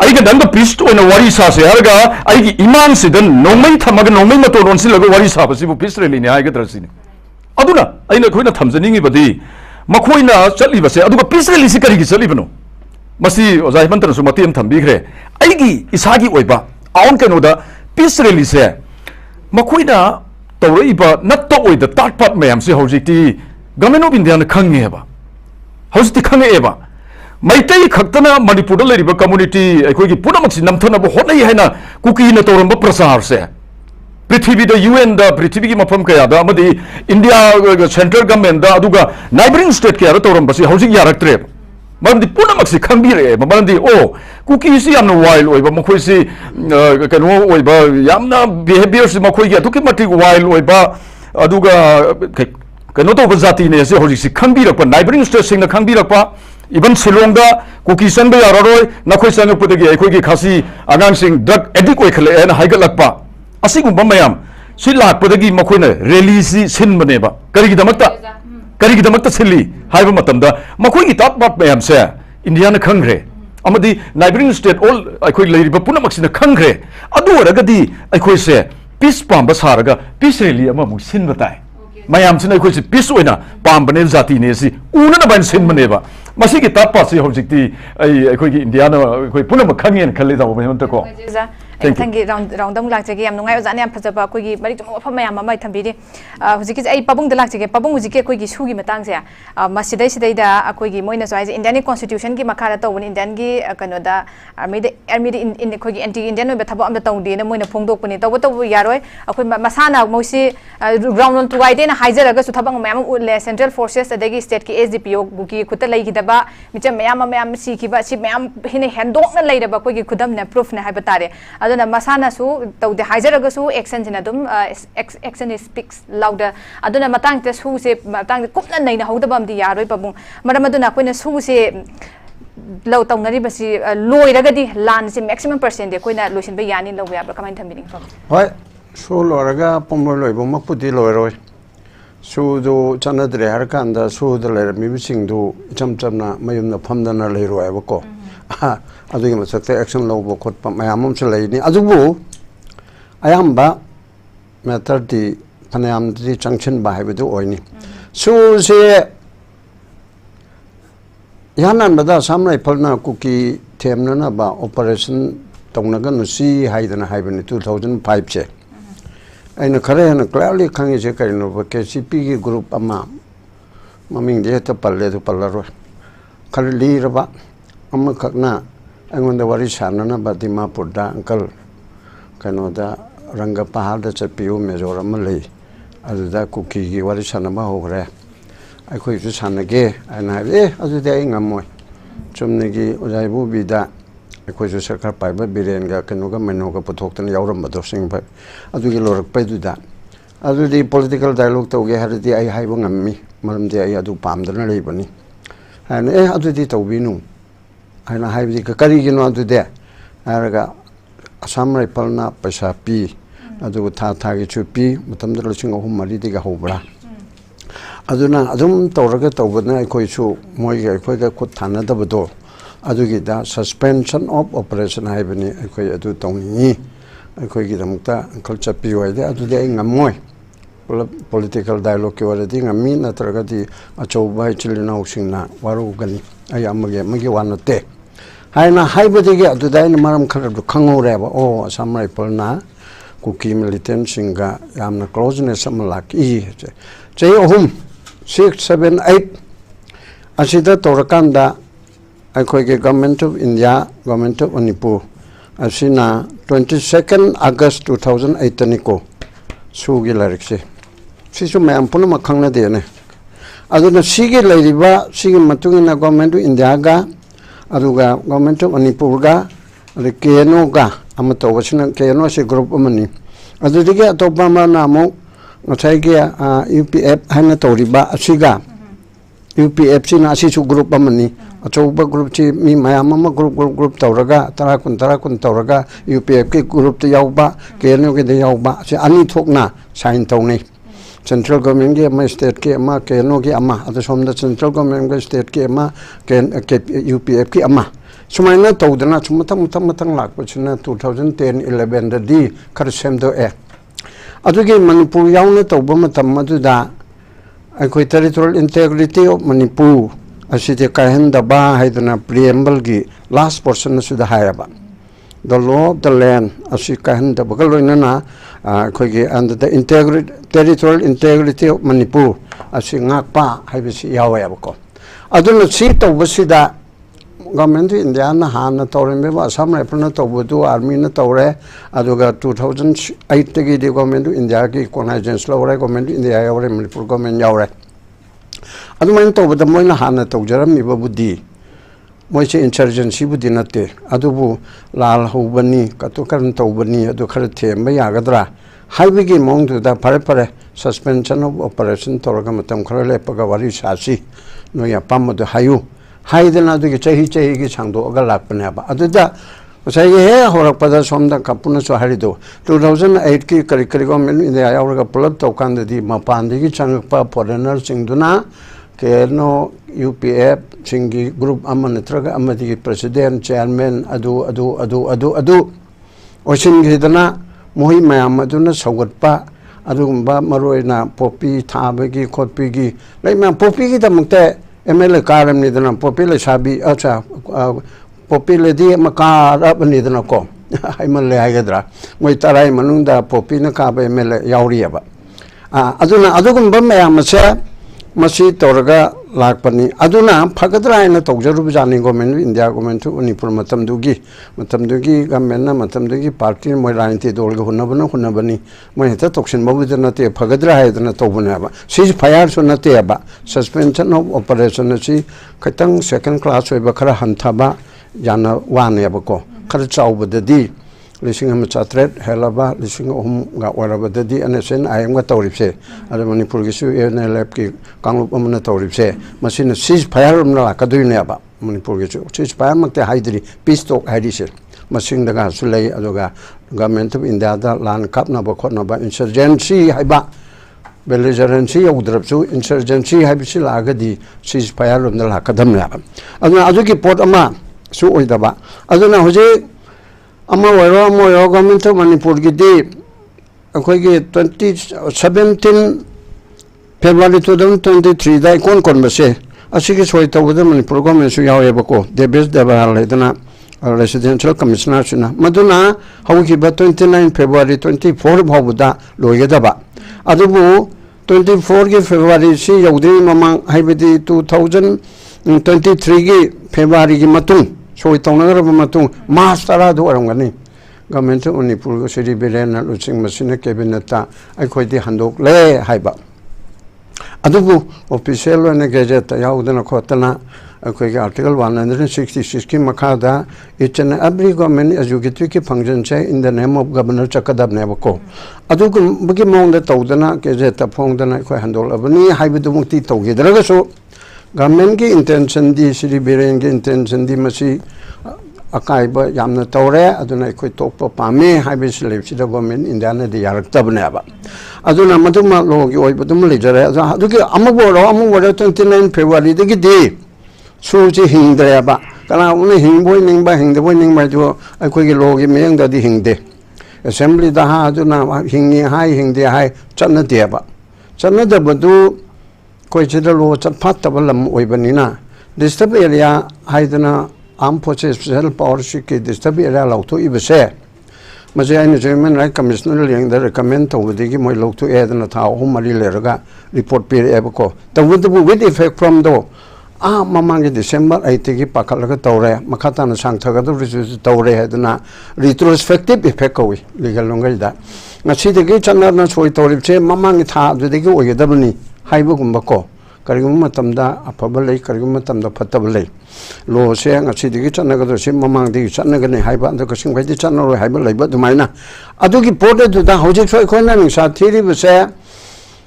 आइगा दंग पीस ओना वारी सासे हरगा आइगी इमान सिदन नोमै थमग नोमै मतो रोनसिलगो वारी साबसिबु पीस रैली ने हाइगदर सिनि अदुना आइना अखोइना थमजनिंगि बदि मखोइना चलिबसे अदुगा पीस रैली सि करिगि चलिबनो मसी ओजा हेमंतनसु मतिम थमबिग्रे आइगी इसागी ओइबा आउन कनोदा पीस रैली से मखोइना तौरइबा नत्तो ओइद ताटपाट मैम से हौजिति गवर्नमेंट ऑफ इंडिया न खंगेबा हौजिति खंगेबा मैतै खक्तना मणिपुर लेरिबा कम्युनिटी अखोगी पुनमक्सि नमथनब होनै हैना कुकी न तौरंब प्रसार से पृथ्वी द यूएन द पृथ्वी की मफम कया द अमदि इंडिया सेंट्रल गवर्नमेंट द अदुगा नाइबरिंग स्टेट कया तौरंबसि हौजिक यारक्त्रे मरमदि पुनमक्सि खंबिरे मरमदि ओ कुकी सि यामना वाइल ओइबा मखोइसि कनो ओइबा यामना बिहेवियर सि मखोइगी अदुकि मटिक वाइल ओइबा अदुगा कनो तो जाति ने से हौजिक सि खंबिरकपा नाइबरिंग स्टेट सिंग न खंबिरकपा इवन शिलोंग कुकी संग यारोय नखोइ संगपदगी अखोइगी खासी आगांग सिंग ड्रग एडिक्ट ओइखले एन हाइगलकपा असिगुंबा मयाम सि लाकपदगी मखोइना रैली सि सिनबनेबा करिगिदमक्ता सिल्ली हाइबा मतमदा मखोइगी ताप मयाम से इंडिया न खंगरे अमदि नाइबरिंग स्टेट ऑल अखोइ लेरिबा पुनमक्सिना खंगरे अदु ओरगदी अखोइ से पीस पाम्बा सारगा पीस रैली अमा मु सिनबताय मयाम सिना अखोइ से पीस ओइना पाम्बने जाति ने सि उना न बाइन सिनबनेबा मसी की ताप पासी हौजिकती अखोइगी इंडिया न अखोइ पुनम खंगेन खल्ले दाबो हेमंतको थैंक यू राउंड लाचगे याम नुंगाय ओजाने याम फजबा कोई मरी तुम मफम मयाम अमा थंबीरी हुजिकी आई पबुंग लाचगे पबुंग हुजिके कोई सुगी मतंग से मसिदै सिदैदा अखोइगी मोइना सोइजे इंडियन कॉन्स्टिट्यूशन की मखारा तौबन इंडियन की कनोदा आर्मी इन कोई एंटी इंडियन ओबे थबो अम तौदे न मोइना फोंगदोकपनि तौबो तौबो यारोय अखोइ मसाना मोसी ग्राउंड टुगाइदे न हाइजरगा सु थबंग मयाम उले सेंट्रल फोर्सेस अदगी स्टेट की एसडीपीओ बुकी खुत लैगिदबा मिचम मयाम सीखिबा सि मयाम हिने हेंदोकना लैरबा कोई खुदम ने प्रूफ ने हाइबा तारे अदुना मसानासु तौदे हाइजरगसु एक्शन जिना दुम एक्शन स्पीक्स लाउडर अदुना मतंग ते सु से मतंग कुपना नैना हौदबमदि यारोय पबुं मरम अदुना कोइना सु से लो तौनरी बसी लोइरगदी लान से मैक्सिमम परसेंट दे कोइना लोइसिनबा यानि लौ याबा कमाइन थंबिनि होय सु लोरगा पोमो लोइबो मकुदि लोइरोय सुदो चनद्रे हरकांदा सुदो लेरमिबिसिंदु इचमचमना मयुमना फमदना लेरोयबको अदुगी मसक्ते एक्शन लौबो खोटपा मयामम से लेनि अजुबु अयामबा मैटर दि फनायाम दि जंक्शन बाहायबदु ओइनि सु से यानान बदा सामराय फलना कुकी थेमना बा ऑपरेशन तौनगन सी हाइदना हाइबनि 2005 से aina khare na clearly khangi je kai no KCP gi group ama maming de ta palle to pallaro khare li raba amma khakna angonda wari sanana ba Dimapur da uncle kano da ranga pahar da chapiu Mizoram lei aduda KUKI gi wari sanama hogre ai khoi su sanage ana aduda ai ngamoy chumne gi ojaibu bida ai su sarkar paiba biren ga kano ga meno ga puthok tan yauram ba dosing ba adu gi lorak pai du da adu di political dialogue to ge hardi ai haibu ngammi maram de ai adu pamdana lei bani ana adu di tawbinu aina haibi ka kari gi no adu de araga Assam Rifle na paisa pi adu tha gi chu pi matam da losing ahum mari diga hobra aduna adum tawraga tawbana ai su moi ga ga khut thana da bodo adu gi da suspension of operation haibani ai adu tawni ai gi damta kal chapi wai de adu de ngamoi political dialogue ke wala di ngami na traga di achau bai chilina usingna waru gani ai amage wanate haina haibadi ge adu dai maram khar du khangore ba o Assam Rifle na KUKI militant singa yamna closeness amalak I chei ohum 6 7 8 asida torakanda ai ge government of India government of Manipur asina 22nd August 2008 niko sugi larikse sisu mayam puna makhangna de ne aduna sige lairiba sige matungina government of India ga aduga government of Manipur ga KNO ga amato wasina KNO se group amani adudige atopa mana mo ngai ge UPF hana toriba asiga UPF sina asisu group amani achoba group chi mi mayam ma group tawraga tara kun tawraga UPF ke group te yauba KNO ke de yauba se ani thokna sign tawni central government ke ma state ke ma KNO ke ama ata somda central government ke state ke ma UPF ke ama sumaina tawdana mutam lak pachina 2010 11 da di khar semdo aduge Manipur yauna tawba matam maduda ai territorial integrity of Manipur aside kahenda ba haidana preamble gi last portion suda hayaba the law of the land asi kahenda bagaloina na gi and the territorial integrity of Manipur asi ngakpa haibisi yawaya ko aduna si tawbasida government of India na hana tawrembe ba Assam Rifle na tawbudu army na tawre aduga 2008 gi the government of India ki reconnaissance lawre government of India yawre Manipur government yawre adumain tawbada moina hana tawjaram mi babudi moise insurgency budi nate adubu lal hobani katokaran tawbani adu khar themba yagadra haibigi mongdu da pare suspension of operation tawraga matam khara lepaga wari sasi no ya pamadu hayu haidana du chahi gi changdo ga lakpane ba aduda sai he horakpada somda kapuna so harido 2008 ki kari government India yauraga pulap tawkanda di mapandi gi changpa foreigner singduna KNO UPF singi group amana traga amadi president chairman adu osin gidana mohi mayam aduna sawatpa adugumba maroina popi thabagi khotpi gi laima popi gi damte MLA karam ni dana popi le sabi acha popi le di makara bani dana ko aiman le hagadra moi tarai manunda popi na ka ba MLA yauriya ba aduna adugumba mayam se masi toraga lakpani aduna phagadra ina tawjaru jani government India government Manipur matamdugi government na matamdugi party moi ranti dolga hunabani moi heta tokshin mabudana te phagadra haidana tawbana ba ceasefire so nate ba suspension of operation si khatang second class oi ba khara hanthaba yana wane ba ko khara chawbadadi lising am chatret helaba lising ga warabadadi anesen ayam ga tawripse ada Manipur gi su NLF ki kanglup amna tawripse masina ceasefire amna kaduine ba Manipur gi su ceasefire makte haidri peace talk haidise masing daga sulai adoga government of India da lan kapna ba khotna ba insurgency haiba belligerency udrapsu insurgency haibisi lagadi ceasefire amna la kadam ya aduna adugi port ama su oidaba aduna hoje ama waro government of Manipur gi di akoi gi 2017 February 2023 da kon base asigi soi tawda Manipur government su yawe ba ko de bes de ba le dana residential commissioner suna maduna haukiba 29 February 24 bhawda loigedaba adubu 24 February si yaudri mamang haibadi 2023 gi February gi matung soi tongnagaraba matung March tara du arangani government of Manipur go siri berena luching machine cabinet ta akhoi handok le haiba adubu official and gazette yaudana khotana Article 166 ki makada each and every government executive function in the name of Governor Chakadab Nebako. Aduk Buki Mong the Todana, Gazeta Pongdana, Handle Abani, Hybidumuti Togi. So government intention, the city bearing intention, the Masi Akaiba Yamna Tore, Aduna Quitopa Pame, Hybis lives the government in the Anna de Yaraktabneba. Aduna Matuma Logi, Badum Ledger, Aduki Amawara 29 February, the day. Suji hingdeba kana uni hingboy ningba hingdeboy ningba jo akoi logi meyang da di hingde assembly da ha aduna hingi hai hingde hai channa deba channa da badu koi chida lo chat phat tabalam oibanina disturb area haidana armed forces special power ki disturb area lauto ibse maje aina human right commissioner leng da recommend to digi moi lauto edana tha mari lerga report pe ebako tawudu with effect from do Mamang December 80 Pakalaga Tore, Makatana Santagado Tore Hedana, retrospective effect legal longer that. Nachi the gates and not so Torip, Mamang it hard with the go, Yadabani, Haibukumbako, Karimatamda, a public Karimatam the Patabale. Low saying a city gates and Nagado, Mamang the Sanagani Haiba, the Cosing by the channel or Haiba Labor to Mina. Aduki ported to the Hojik Conan, Satiri was there.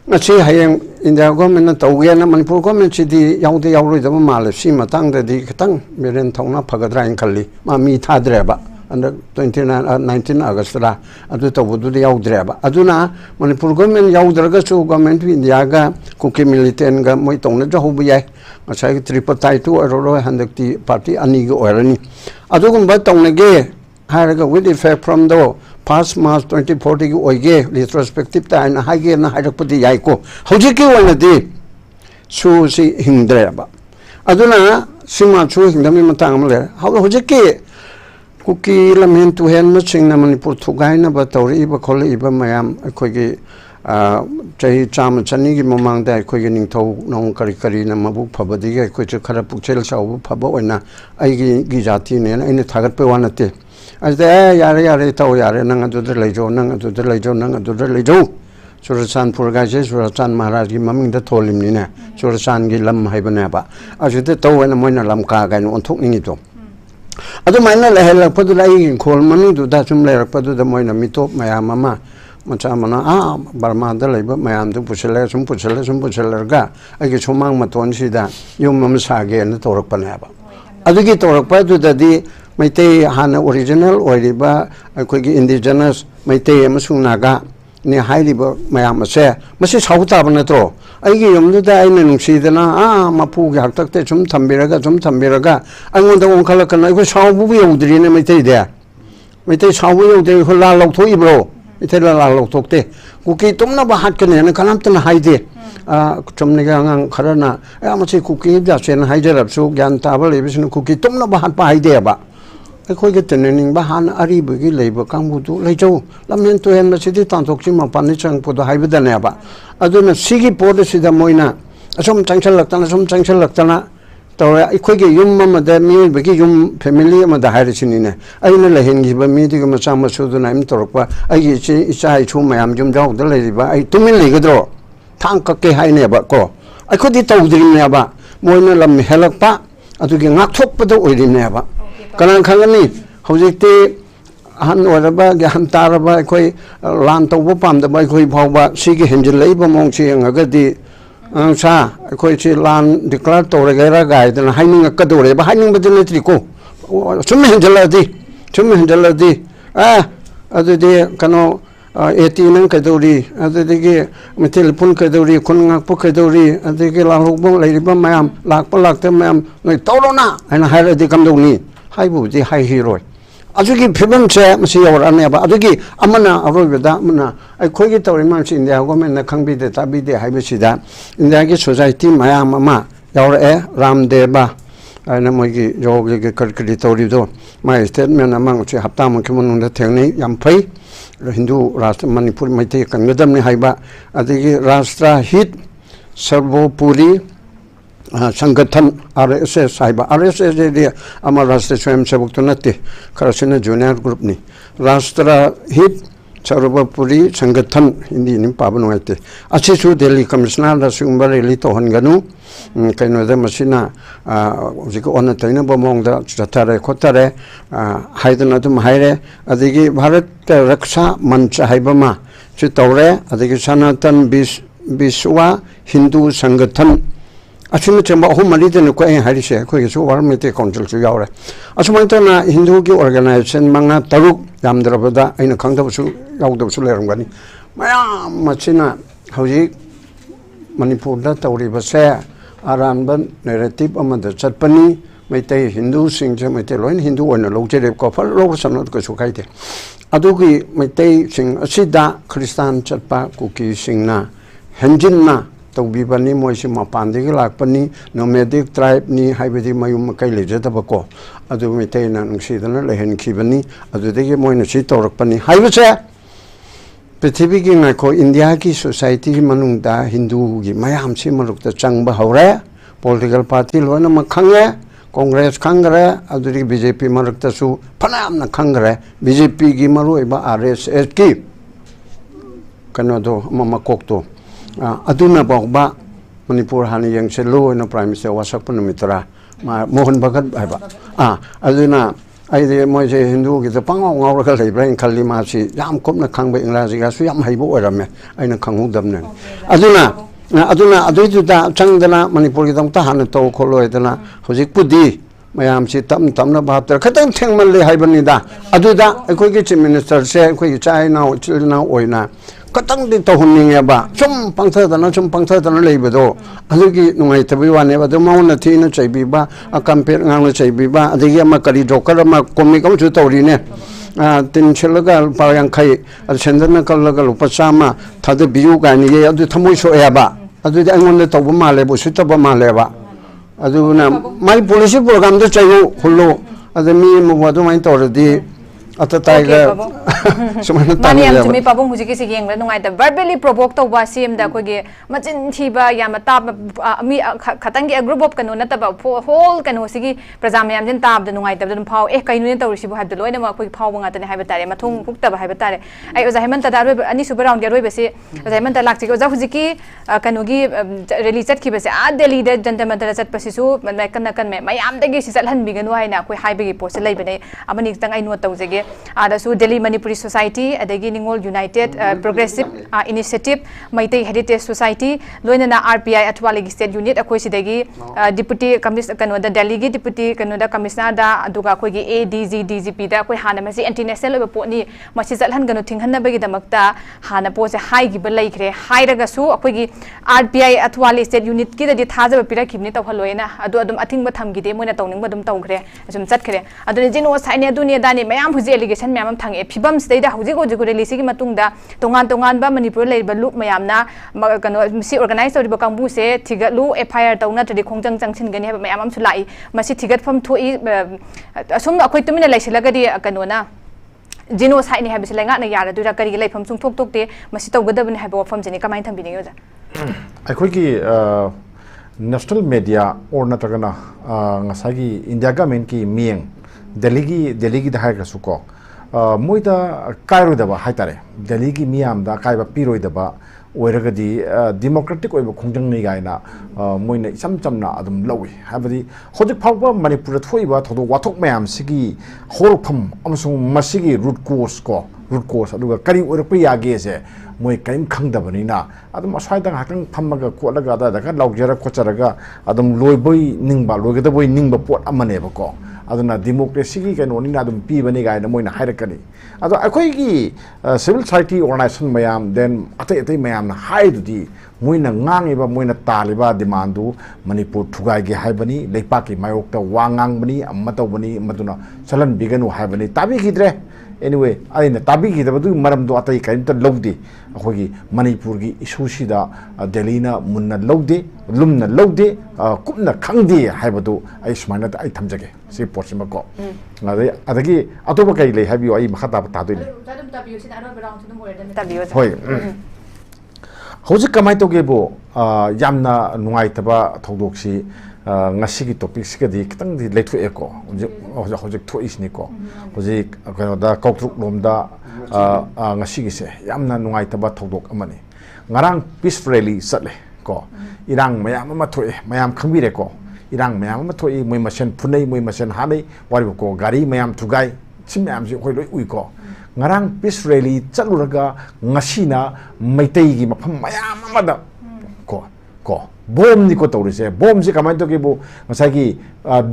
Nachi hayang India government Tawena Manipur government city Yaudi Yauri the Mal, Sima Tang the Dikatang, Miren Tona Pagadra and Kali, Mami Tadreba, under 19 August, Aduta would do the Yaudreba. Aduna, Manipur government Yaudragasu government in the Aga, KUKI militant Moitona Jahubia, a second tripartite to Aurora and the party Anigo or any. Adugum Batonage, Haraga with effect from the past March 2040 oige retrospective time na haige na harakpati yaiko hojiki wana di su si hingdreba aduna sima chu hingdami matang amle hojiki kuki lamen tu hen ma sing na Manipur thugai na ba tori ba khol iba mayam akhoi gi chai cham chani gi mamang da akhoi gi ningthau nong kari kari na mabu phabadi gi akhoi chu khara pukchel sau phaba oina ai gi jati ne na ine thagat pe wana te as the yare tau yare nanga to the lejo nanga to the lejo Surasan Purgaje Surasan Maharaj maming the tolim nina Surasan gilam haibanaba as the tow and a moina lamka and on talking it. Adu mina lehela padulai in call manu to that some layer padu the moina mito my mama Machamana Barma the labor my am to pushela some pushelerga I get some mang maton sida you mamasage and the Torok Panaba. Aduki Torok Padu the day Maite Hana original or riba akwegi indigenous Maite amasung naga ni hailiba mayam ase masi sauta banatro aigi yomda aina nungsidana mapu ga takte chum thambiraga angonda onkala kana ko saubu yodri ne maite de maite saubu yodri ko la lok thoi bro ite la lok thokte kuki tumna ba hat kane na kanam tan haide chumni ga ngang kharana amasi kuki ja chen haijarap su gyan tabal ebisnu kuki tumna ba hat pa haide ba khoi ge tening ba han ari bu gi leiba kangbu tu leijo lamhen to hen masidi tantok chi ma pan chang pu do haiba dane ba aduna sigi pod sida moina asom changchal laktana to khoi ge yum ma da mi be gi yum family ma da hairi chini ne aina la hen gi ba mi di ma chang ma su du na im torok pa ai gi chi isai chu mayam jum jaw da lei ba ai tumin le gedro thang ka ke hai ne ba ko ai khodi taw dri ne ba moina lam helak pa adu gi ngak thok pa do oi ne ba Kanan Kangani, Hosiki Han or ba Gam Taraba, Koi Lanto Wupam, the Baikoi Pova, Sigi Hinge Labor Monchi and Agadi Sa, Koichi Lan declared to Regera guide and hiding a Kadore, but hiding with the Litrico. Some Hingeladi, other day Cano 18 Kadori, other day Metilpun Kadori, Kunga Pukadori, and the Gilahubon, Lady Bam, Lakpalak, like Torona, and Hira de Camdoni. Haibu the high hero. Azuki Pibam chair, Monsieur Aneba, Aduki, Amana, Arovida, Muna, I quite get to remarks in the woman that can be the Tabi de Hibisida, in the Aggie Society, my mama, Yaur Ram Deba, aina moigi jogi ge kalkali tori do mai statement amang che hapta mon ke mon da thengnei yam phai Hindu Rashtra Manipur maite kangadam ni haiba adigi Rashtra hit Sarvopuri Sangathan RSS haiba RSS de amar Rashtra Swayam Sevak to nate karasina junior group ni Rashtra hit Sarvopuri Sangathan hindi nim paban waite achisu Delhi Commissioner da sumbare li to hanganu kaino da masina jiko ona taina bomong da chatare khotare haidana dum haire adigi Bharat Raksha Mancha haibama chitore adigi Sanatan Biswa Hindu Sangathan asuma chamba homali de ko en harise ko yesu warmete council chu yaure asuma tana Hindu ki organization manga taruk yamdrabada aina khangdabu yaudabsu lerungani mayam machina hauji Manipur da tawri base aranban narrative amada chatpani maitei Hindu singje maitei loin Hindu oina lojere ko fal lo sanot ko sukaite adugi maitei sing asida Christian chatpa kuki singna henjinna tawbibani moisi mapandigi lakpani nomadic tribe ni haibedi mayum kai lejadabako adu maitei na ngsidana lehen khibani adudegi moina si tawrakpani haibase पृथ्वी की नाको India की society की मनुंगदा हिंदू की मयाम से मरुकता चंगबा हौरे political party लोना म खंगे Congress खंगरे अदुरी BJP मरुकता सु फनाम न खंगरे BJP की मरुइबा आरएसएस की कनो दो मम कोकतो अदुना बगबा मणिपुर हानि यंगसे लोना प्राइम मिनिस्टर वासक पनुमित्रा मोहन भगत हाइबा अदुना आइदे मोजे हिंदू की तो पंगाव गाव रखा लेब्रा इन खाली मासी याम कोपना खंगबे इंग्राजी का सु याम हाइबो ओरमे आइना खंगुदबने अदुना चंगदना मणिपुर की दंता हाने तो खोलोयदना होजिक पुदी मयाम सी तमना भातर खतंग थेंगमले हाइबनिदा अदुदा अखोय की चीफ मिनिस्टर से अखोय चाइना चिलना ओइना कतंग दि तोहनिंगेबा सुम पंगथदना लेबदो अदुगी नुंगाइ तबि वाने बदो माउना थीना चैबिबा कंपेयर ngang चैबिबा अदगी अमा करी जोकर अमा कोमिकम जु तौरीने तिन छलगा पायang khai सेंदना कलगा लुपचामा थादे बियु गानि ये अदु थमोय सोयाबा अदु अंगोन तौबा माले बु सुतबा मालेबा अदुना माइ पॉलिसी प्रोग्राम दे चाइयो हुल्लो अदमी मबदो माइ तौरदी अत टाइगर माने हम तुमी पाबुंग हुजी के सिगेंग ला नुंगाइ द वर्बली प्रोवोक तौबा सीएम दा कोगे मचिन थीबा याम ता मी खतंग के ग्रुप ऑफ कनो नतबा होल कनो सिगी प्रजा मयाम जन ताब द नुंगाइ तब दम फाव ए कइनु ने तौरिसि बु हाद लोइना मा कोइ फाव बंगा तने हाइबा तारे मथुंग फुक्तबा हाइबा तारे ai oza heman tada roi ani super round roi bese oza heman ta lakti oza huji ki kanu gi rally chat ki bese a delhi de janta mantara chat pasi su mai kan me mayam de gi si chalhan bi ganu haina koi haibe gi post lai bane amani tang ai no tawjege ada su delhi manipuri society adagi ningol united progressive initiative maitai heritage society loina na rpi atwa state unit akoi sidagi deputy commissioner kanu da delhi gi deputy kanu da commissioner da aduga koi gi adg dgp da koi hana masi anti national oba poni masi chalhan ganu thinghan bagi damakta hana pose hai gi ba laikre hairaga su akoi gi rpi atwa state unit ki da thaja pira khibni tawhaloina adu adum athing ba thamgi de moina tawning ba dum tawkhre asum chatkhre adu jino saine aduni dani mayam huji allegation mayam thange phibam state da huji go release gi matungda tongan ba manipur leiba loop mayamna kano si organize tori ba kambu se thigatlu fir tawna tadi khongjang changsin gani ha mayam am su lai masi thigat pham thoi asum akoi tumina laisilaga di kano na genocide ni habis lenga na yara dura kari laifam sung thok thok te masi tawgadabni haba wafam jeni kamai thambini yoja akhoi ki national media or natagana ngasagi india government ki mieng delhi gi da ha ka suko moida kairo da ba haitare delhi gi miam da kaiba piroi da ba oiragadi democratic oiba khongjang nei gaina moina isam chamna adum lawi habadi hojik phawba manipur thoiba thodo wathok mayam sigi holpham amsung masigi root cause aduga kari oirakpa yage se moi kaim khangdabani na adum aswaidang hatang phamaga kolaga da ka laujara khocharaga adum loiboi ningba loigadaboi ningba pot amane ba ko aduna democracy gi kaino ni na dum pi bani gaina moina hairakani ado akoi gi civil society organization mayam then atai mayam na haidudi moina ngangi ba moina taliba demandu manipur thugai gi haibani leipa ki mayok ta wangang bani amma to bani maduna chalan biganu haibani tabi gidre anyway aina tabi ki da du maram do atai kain ta logdi akhoi manipur gi issue sida delhi na munna logdi lumna logdi kupna khangdi haibadu ai smaina ai thamjage si portion ko adagi atoba kai le habi ai makhata ta do ni hoi hojik kamai to ge bo yamna nungai taba thodok si ngasi ki topic si di kitang di letu eko hojik thu is ni ko hojik da kautruk lom da ngasi gi se yamna nungai taba thodok amani ngarang peace rally satle ko irang mayam ma thu mayam khangbi re ko irang mayam ma thu moi masen phunai moi masen hanai wari ko gari mayam thugai sim mayam si khoi loi ui ko ngarang peace rally chaluraga ngasina maitai gi mafam mayam amada ko bom ni ko tawrise bom si kamai to ki bu ngasai ki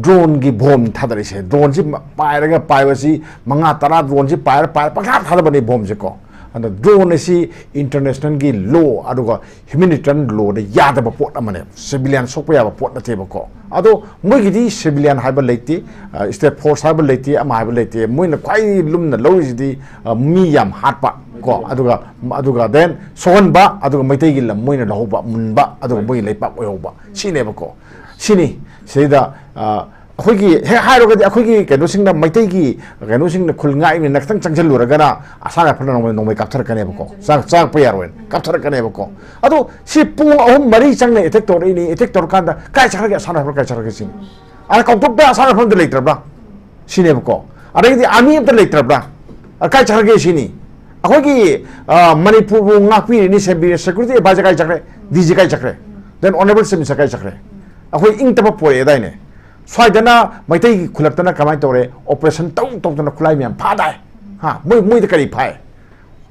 drone gi bom thadari se drone si pairaga paibasi manga tara drone si pair pakha thadabani bom se ko and drone si international gi law aduga humanitarian law de yada ba pot amane civilian sokpa ya ba pot na teba ko ado moi gi di civilian haiba leiti state force haiba leiti ama haiba leiti moi na kwai lumna loji di mi yam hatpa ko aduga then sohon ba aduga maitai gi lam moi na lohba munba aduga moi leipa oyba sine ba ko sini seida akhoi gi he hairo ga akhoi gi keno singna maitai gi keno singna khulngai ni naktang changchal luraga asara phana no kapthar kane ba ko sak pa yarwen kapthar kane ba ko adu si pung ahum mari changne attack tor ini attack tor kanda kai chara ga asara kai chara ga sin ara kautuk ba asara phana leitra ba sine ba ko ara gi ami ta leitra ba kai chara ga sini akhoi gi manipur bu ngakpi ni security ba ja kai chakre diji kai chakre then honorable sim sa kai chakre akhoi ing ta pa pore dai ne Swaidana Maitai Kulaptana Kamai Tore operation Tong Tong Kulai Miam Padai ha Mui the Kari Pai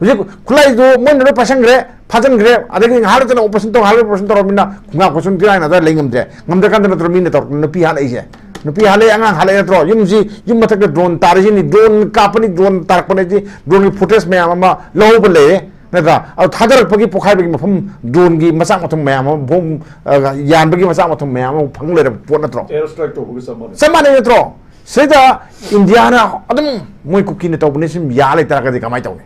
Kulai do Mun Pasangre Pajan Gre Ading Haratan operation to 100% Romina Kunga Posun Tina another lingam there Namdakan Minator Nupi Hale Nupi Hale and Haletro Yumzi Yumatak drone Tarzini drone company drone Tarpaneji drone footage Mayama low belay Nada, Tadar Pagi Pokai from Dungi, Masamatum Mam, Boom, Yambagi Masamatum Mam, Pangler, Ponatro. Airstrike to someone. Somebody in the throw. Say the Indiana, Adam, Muy cooking the Toponism, Yale Taraka Kamaito.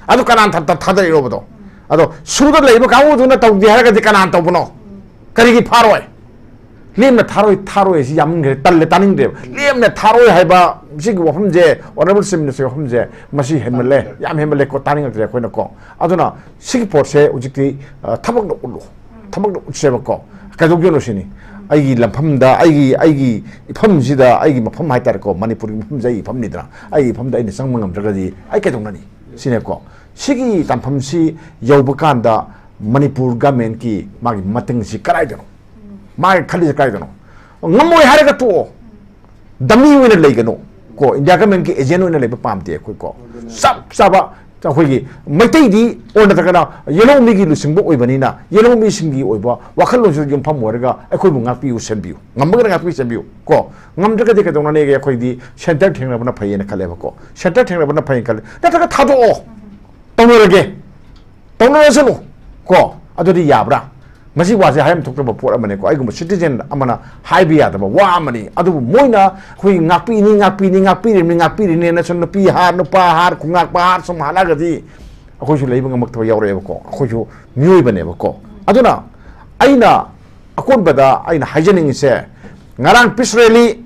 Adukanan Tadar Roboto. Ado, Suda Labor, I would not talk the Haraga de Canan Topono. Kariki Paroi. Lim the Taro is young, Taletaning them. Lim the Taro Haba, Sig from there, honorable Seminary from there, Masi Hemele, Yam Hemele Cotaning of the Quinoco. Adona, Sigport say, Ujiki, Tabak Ulu, Tabak Sevako, Kaduginosini. Igi Lampamda, Igi, Pumzida, Igi Mapam Haitarco, Manipuri Pumzai, Pamnidra, Igi Pamda in the Sangam Dragadi, I get on money, Sineco. Sigi Tampamsi, Yobukanda, Manipur Gamenki, Mag Matingsi Karaidano. My Kali Kaidano. No more Haragato. Dummy winner Legano. Go in Jacamenki, a genuine labor palm dear quick go. Saba, Tahui, Matedi, or the Takana, Yellow Migi Lusimbo Ivanina, Yellow Missingi Oba, Wakalo Pamorga, I couldn't have you send you. Number of you send you. Go. Namdaka Donega Quidi, Shantar Tanabana Pay in a Calevaco. Shantar Tanabana Pay in Cal. That's a tato. Don't again. Don't go. Adodi Yabra. Masi was a ham talk about Port America. I go citizen Amana Hibia, the Wamani, Adu Moina, who Napi, National P. Hard, no Pa, Kungak Bar, some Halagadi, who you labor among Toyoko, who you knew even ever call. Aduna, Aina, Akunbada, Aina Hygienic say, Narang Pisreli,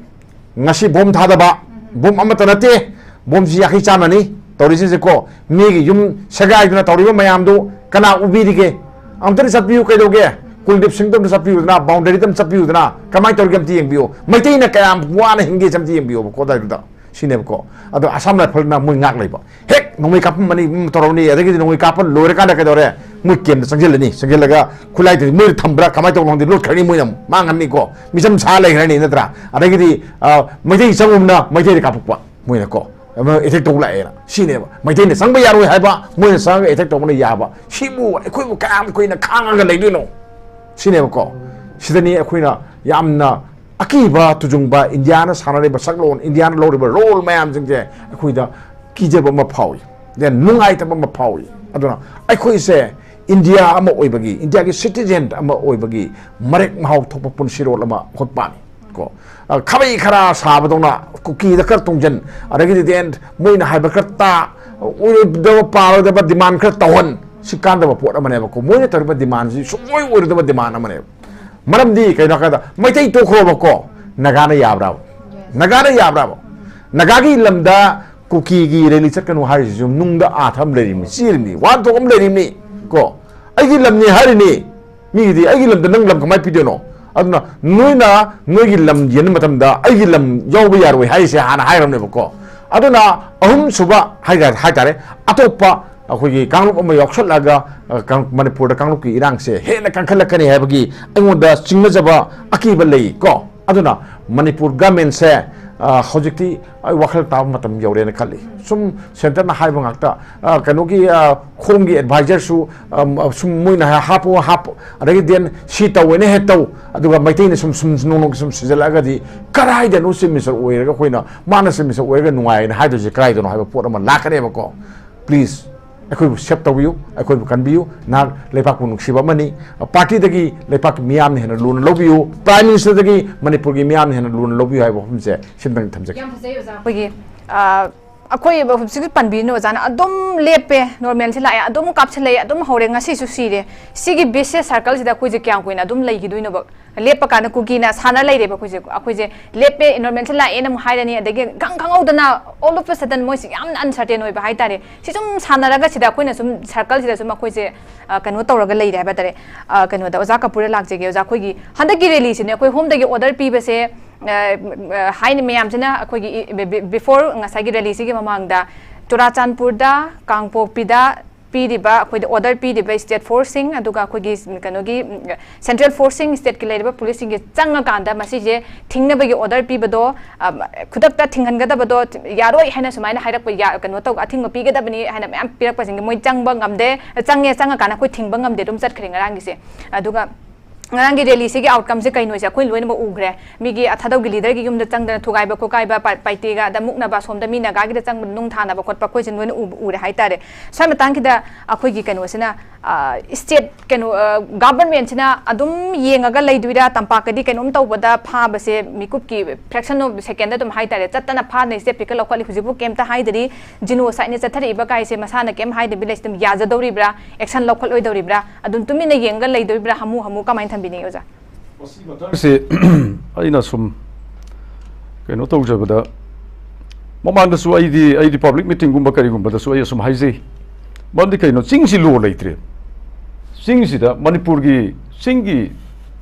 Nasi Bom Tadaba, Bom Amatanate, Bom Ziaki Chamani, Torisiko, Migi, Yum Sagai, Torium Mayamdo, Kana Ubirige. I'm telling you, Kadoge, Kuldip Singdom Sapu, now boundary them Sapu, now come out to get view. Maintain a cam, one engage some TMU, Koda, she never call. Other Assamla Pulna Munak labor. Heck, no make up money, Toroni, I think no wake up, Loricana Cadore, Mukim, Sangelini, Sangelaga, Kulite, Mil Tambra, come out on the look, Karimunum, Manganico, Missam Sale, Renitra, I think the Matin Samuna, Matin Capua, Munaco. It took like she never. My dinner, somebody I will have a when sang a take on the Yaba. She moved a quick calm queen a kang lady no. She never called. She's the near queen Yamna Akiba to Jumba, Indiana, Sanaleibak, Saglon, Indiana Lodible, roll ma'ams in there. A quida Kijabama Powy. Then no item of Powy. I don't know. I could say India Ama Oibagi, India citizen Ama Oibagi, Marek Mahau Topapun Shiro Lama Hotbani. Kabai Kara Sabadona, KUKI the Kartunjan, a regular end, Moina Hyberkata, पारदब demand खर तवन सिकांदब pot अमनेबको मोय तरब demand सि सोय ओरदब demand अमने मरमदी कइनो कदा Meitei तोखरोबको Nagana याब्राब Nagana याब्राब नगागी lambda cookie की rally चकनु हारिसु नुंगदा Atham लेरिमि सिरिमि वान थोकम लेरिमि को अगी लमनि हारिनि मिदी अगी लमदा नंग लम कमाय पिदेनो अदुना नोइना नोइगी लम येन मतमदा अगी लम यौबा यारोय हाइसे हाना हाइरमनेबको अदुना अहुम सुबा हाइतारे अतोप्पा अखोगी कांगलुप अमा यौसलगा मणिपुर कांगलुप की इरांग से हेना कंखलकनी हैबगी अङोदा चिंगजबा अकीबा लई को अदुना मणिपुर गवर्नमेंट से हौजिक्ति वखल ताब मतम यौरेन खली सुम सेंटर ना हाइबा ngakta कनोगी खोंगी एडवाइजर सुम मुइना हापो अदगी देन सी तवने हे तव अदुगा मैतैन सुम नोनो सुम सिजलागदी कराइदे नो सिमिसर ओइरगा खोइना माना सिमिसर ओइरगा नुवाइना हाइदोजे कराइदनो हाइबा पोट अमा लाकनेबको प्लीज अखोय सेप तबियो अखोय कनबियो ना लेपाक नुक्सिबा मनी पार्टी दगी लेपाक मियाम ने लून लोबियो प्राइम मिनिस्टर दगी मणिपुर की मियाम ने लून लोबियो हाइबो हमसे सिंदंग थमजे याम फसे ओजा अखोय अखोय बहबसिक पनबिनो ओजाना अदम लेपे नॉर्मल से लाया अदम कापछले अदम हौरे ngasi su sire sigi base circle sida khoi je kyang koina dum lei giduino ba lepa kana kuki na sana lei reba khoi je lepe normal se la enam hairani adege gang odana all of a sudden moi yam uncertain oi ba hai tare si sum sana raga sida khoina sum circle sida sum khoi je kanu tawraga lei ba tare kanu da oza kapura lak je ge oza khoi gi handaki rally sine khoi home dagi order pi ba se hain meyam sina khoi gi before ngasai gi rally sigi mamangda Churachandpur da Kangpokpi da पीरिबा अखोई order पीरिबा state फोर्सिंग अदुगा अखोई कनोगी central forcing state की लेरिबा policing के चंग कांदा मसिजे थिंगनबगी ऑर्डर पीबदो खुदकता थिंगनगदबदो यारोय हैना सुमाइना हाइरक या कनो तो अथिंग पीगदबनी हैना मैम पिरकपसिंग मोय चंगबा ngamde चंगे काना कोई थिंगबा ngamde दुम चटखरे ngarangise अदुगा ngarang rally se gi outcome se kaino se khoi loina ba ugre mi gi athadau gi leader gi yum da chang da thugai ba ko kai ba paite ga da mukna ba som da mi na ga gi da chang nung thana ba khot pa khoi sin loina ure hai tare sai matang ki da akhoi gi kaino se na state kaino government sina adum yenga ga leiduira tampa ka di kainom tau ba da pha ba se mikup ki fraction of second da dum hai tare chatana pha nei se pikal khali hujibu kem ta hai dari genocide ne chathari ba kai se masana kem hai de village tum ya ja dori bra action local oi dori bra adum tumi na yenga leidoi bra hamu kamain बिनी ओजा से आइना सुम कनो तौजबदा ममांगदसु आइदी public meeting गुम्बा करिगुम्बदसु आइ सुम हाइजे बंदि कनो चिंगसि लो लेत्रे चिंगसिदा मणिपुर की चिंगी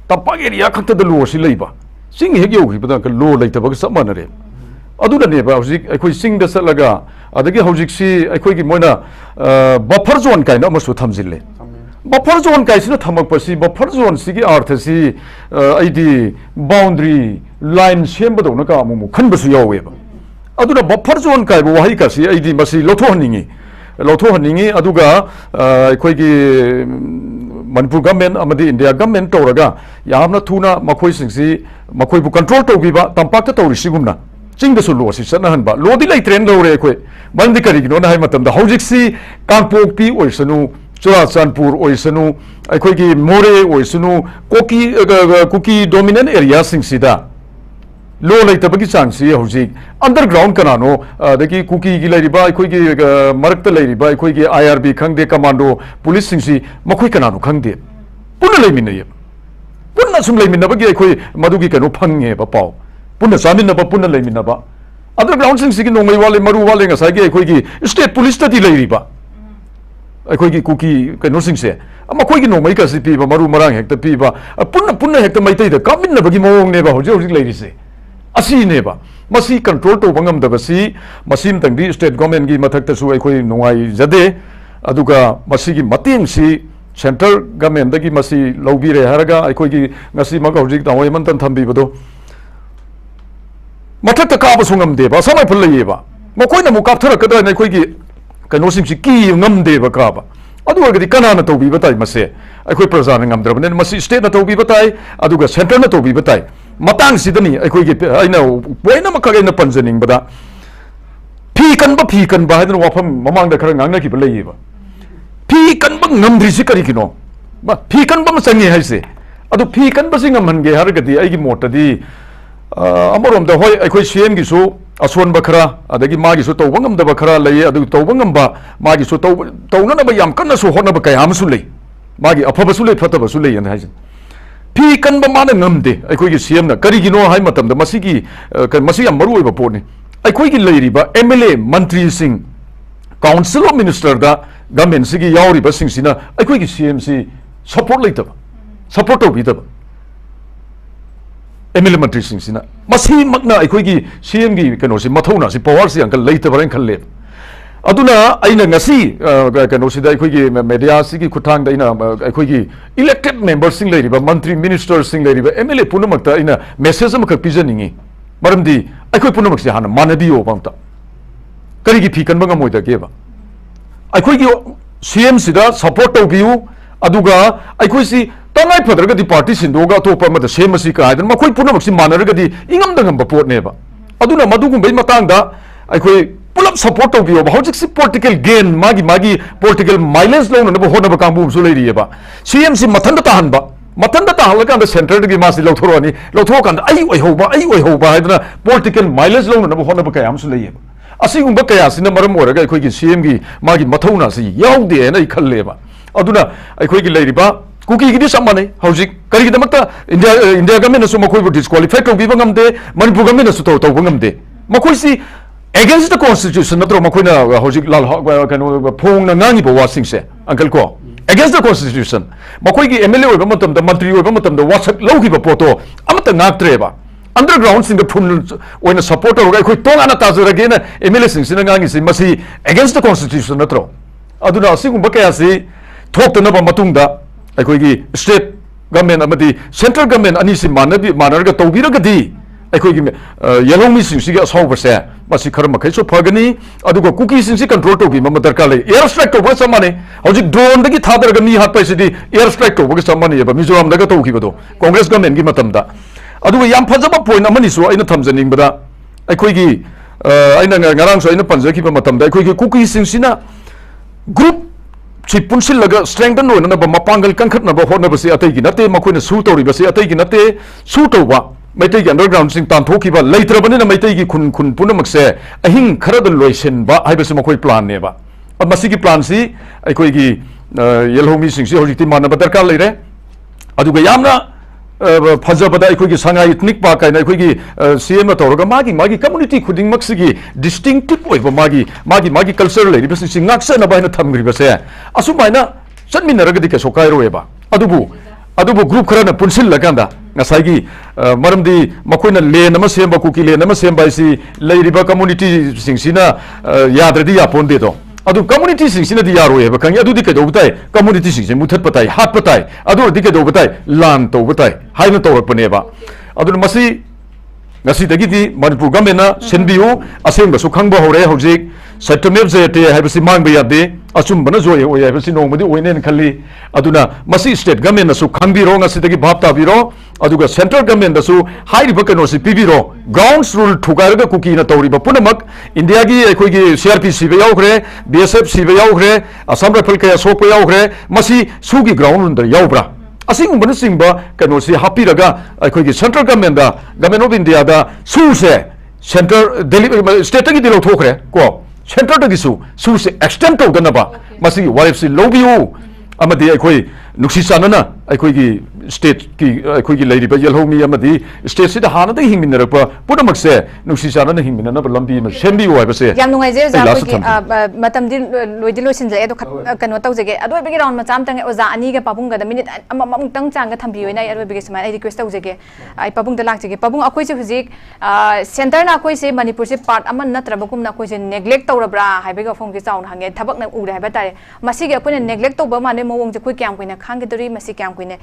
तंपाक area खक्तद लो सि लेबा चिंग हेक योगिबदा क लो लेतबग सबमानरे अदुननेबा हौजिक अखोइ चिंगदा चलगा अदगी हौजिकसि अखोइगी मोइना बफर जोन काइना मसु थमजिले बफर जोन काइसिना थमकपसि बफर जोन सिगी अर्थ सि आइदी बाउंड्री लाइन सेमबदौना का अमुमु खनबसु यावेबा अदुना बफर जोन काइबो वाहि कासि आइदी मसि लौथोहनिंगी अदुगा अखोइगी मणिपुर गवर्नमेंट अमदी इंडिया गवर्नमेंट तौरगा यामना थुना मखोइसिंगसि मखोइबु कंट्रोल तौबिबा तंपाक्ता तौरिसिगुमना चिंगदसु लोसि सनहनबा लोदि लैत्रेन लौरे अखोइ बंदि करिगिनो ना हाइ मतमदा हौजिकसि कांगपोकपि ओइसनु चुराचांदपुर ओइसनु अखोइगी मोरे ओइसनु कुकी डोमिनेंट एरिया सिंगसिदा लो लेतबगी चांगसि हौजिक अंडरग्राउंड कनानो दगी कुकी गी लैरिबा अखोइगी मरकता लैरिबा अखोइगी आईआरबी खंगदे कमांडो पुलिस सिंगसि मखोइ कनानो खंगदे पुन्ना लैमिनय पुन्ना सुम लैमिनबगी अखोइ मदुगी कनो फंगे बा पाव पुन्ना चामिनबा पुन्ना लैमिनबा अंडरग्राउंड सिंगसिगी नोंमै वाले मरु वाले ngसाइगी अखोइगी स्टेट पुलिस तदि लैरिबा अखोइगी कुकी कनो सिंगसे मखोइगी नोंमै कासि पीबा मरु मरांग हेक्ता पीबा पुन्ना हेक्ता मैतैदा कामिनबगी मोंगनेबा हौजिक लैरिसे असीनेबा मसी कंट्रोल तौबा ngamdabasi मसीमतंगदी स्टेट गवर्नमेंट की मथक्तसु अखोइ नोंगाइ जदे अदुगा मसीगी मतेंगसि सेंट्रल गवर्नमेंट दगी मसी लौबिरे हारगा अखोइगी ngasi मग हौजिक तावै मनतन थंबीबदो मथक्ता काबसु ngamdeba समाय फुलैयेबा मखोइना मु कापथरकदा अखोइगी कनो सिंगसि की ngamdeba काबा अदुगदि कनाना तौबिबा ताइ मसे अखोइ प्रजा ngamद्रबने मसी स्टेट ना तौबिबा ताइ अदुगा सेंट्रल ना तौबिबा ताइ मतंग सिदनी अखोइगी आइना पोइना मखगैना पंजनिंगबदा फी कनबा हाइदन वाफम ममांगदा खरा ngangnaki लैयेबा फी कनबा ngamद्रिसि करिगिनो बा फी कनबा मचंगे हाइसे अदु फी कनबसि ngamहनगे हारगदि आइगी मोटदि अमरोमदा होय अखोइ सीएम गिसु असोन बखरा अदगी मागी सो तौबंगम द बखरा लई अदु तौबंगम बा मागी सो तौना न याम कन्न सो होना बकय हम सु लई मागी अफबसु लई फतबसु लई न हाइजन फी कन बा मान ngamde अखोई की सीएम न करी गिनो हाइ मतम द मसी की मसी या मरु ओइबा पोनी अखोई की लईरिबा एमएलए मंत्री सिंह काउंसिल ऑफ मिनिस्टर दा गवर्नमेंट सिगी यावरिबा सिंगसिना अखोई की सीएम सी सपोर्ट लेतब सपोर्ट तौबिदब एमएलए मंत्री सिंगसिना मसी मकना अखोई की सीएम की कनो से मथौना से पावर से अंकल लेतबरन खल्ले अदुना अइना ngasi कनो से दा अखोई की मीडिया सिगी खुथांग दा इना अखोई की इलेक्टेड मेंबर सिंग लेरिबा मंत्री मिनिस्टर सिंग लेरिबा एमएलए पुनमकता इना मेसेज अमख पिजनिंगी मरमदी अखोई पुनमक से हाना मानबियो बामता करिगी फीकन बंगा मोइदा गेबा अखोई की सीएम सिदा सपोर्ट तौबियु अदुगा अखोई सी तंगाई फदरगदी पार्टी सिंदोगा अतोपा मद सेमसी कायदन मखोई पुनमक सि मानरगदी इंगम दंगम पोटनेबा अदुना मदुगुंबै मतांगदा अखोई पुलप सपोर्ट तौबियो हौजिक सि पॉलिटिकल गेन मागी पॉलिटिकल माइलेज लौननबो होनबा कांबु सु लेरियेबा सीएम सि मथंदा ताहनबा मथंदा ताहलकांद सेंटर दगी मासि लौथोरनी लौथोकांद आई ओइहोबा हाइदना पॉलिटिकल माइलेज लौननबो होनबा कयाम सु लेयेबा असिगुंबा कयासिना मरम ओरगा अखोई सीएम की मागी मथौना सि याउदे न खल्लेबा अदुना अखोई की लेरिबा कुकी की सम्माने हौजिक करिगिदमक्ता इंडिया गवर्नमेंट सु मखोइबो डिस्क्वालिफाई तौबिबा ngamde मणिपुर गवर्नमेंट सु तौबा ngamde मखोइ सि against the constitution natro makoina hojik lal kano phong na ngangi bo wasing se uncle ko against the constitution makoi gi MLA oiba matam da mantri oiba matam da wasak logi ba poto amata ngaktre ba underground sing the phun oina supporter ga khoi tong ana tazura ge na MLA sing sin ngangi si masi against the constitution natro aduna asigum ba kaya si thok na ba matung da akhoi gi state government amadi central government ani si manabi manarga tawbira ga di अखोई yellow मी सिंह असौबसे मसी खर मखैसो Phagni अदुगो cookie Singh control तौबी मम दरकार ले air strike तौबा समाने हौजिक drone दगी थादरगा मी हात पैसिदी air strike तौबा समाने एबा मिजोराम दगा तौखिबदो कांग्रेस गवर्नमेंट की मतमदा अदुगो याम फजबा पॉइंट अमनी सो आइना थमजनिंगबदा अखोईगी आइना ngarang so आइना पंजखिबा मतमदा अखोईगी कुकी सिंह सिना ग्रुप ची पुनसिलगा स्ट्रेंथन होना मपांगल कंखटनबा होनबसे अतैगी नते मखोइना सु तौरिबसे अतैगी नते सु तौबा मैतै की अंडरग्राउंड सिंह तांथोखिबा लेत्रबनिना मैतै की खुन खुन पुनमकसे अहिंग खरद लोइसेनबा हाइबसे मखोइ प्लान नेबा मसी की प्लान सी अखोई की येलहोमी सिंह से होजिति मानबा दरकार लेरे अदुगा यामना फजबदा अखोई की संगा इथनिक पार्क काइना अखोई की सीएम तौरगा मागी कम्युनिटी खुदिंग मक्सिगी डिस्टिंक्टिव ओइबा मागी कल्चर लेरिबसे सिंह ngaksa बाइना थमग्रिबसे असुमाइना चनमिनरगदि के सोकाइरोएबा अदुबु ग्रुप खरना पुनसिल लगांदा ngasagi maramdi makoina len ama semba kuki len ama semba isi leiriba community singsina yadradi yaponde do adu community singsina di yaro eba kangi adu dikay do butai community singsin muthat patai hat patai adu dikay do butai lan to butai haina tawrak paneba adu masi ngasi dagi di manipur gamena senbiu asengba su khangba hore hojik settlement jete haibasi mangba yade asum bana joye oye haibasi nongmadi oinen khalli aduna masi state government su khangbiro ngasi dagi bhapta biro aduga central government da su hairiba kano si pibiro grounds rule thugairaga kuki na tawriba punamak india gi ekhoi gi CRPC ba yaugre BSF si ba yaugre assam rifle ka sok ba yaugre masi su gi ground rule da yaubra asing bana singba kano si happy raga ekhoi gi central government da government of india da su se center delhi state gi dilo thokre ko center da gi su se extend to dana ba masi warfc lobiu amadi ekhoi nuksi sanana ekhoi gi state की अखोई की लेरिबा येलहोमी अमदी state से हाना दे हिमिनरपा पुनमक से नुक्सी साना हिमिनना लंबी में सेंबी होयबसे याम नुंगाइजे जा की मतम दिन लोइदि लोसिन जाय अदो कनो तौजगे अदो बेगे राउंड मचाम तंग ओजा अनि के पाबुंग ग मिनिट अमम तंग चांग थंबी होइना अदो बेगे समान आई रिक्वेस्ट तौजगे आई पाबुंग द लाक्जगे पाबुंग अखोइ से हुजिक सेंटर ना अखोइ से मणिपुर से पार्ट अमन नत्रबकुम ना अखोइ से नेग्लेक्ट तौरब्रा हाइबेगा फोम के चाउन हंगे थबक ना उरे हाइबा तारे मसी के अखोइ नेग्लेक्ट तौबा माने मवोंग जे कोइ क्याम कोइना खांगे दरी मसी क्याम कोइने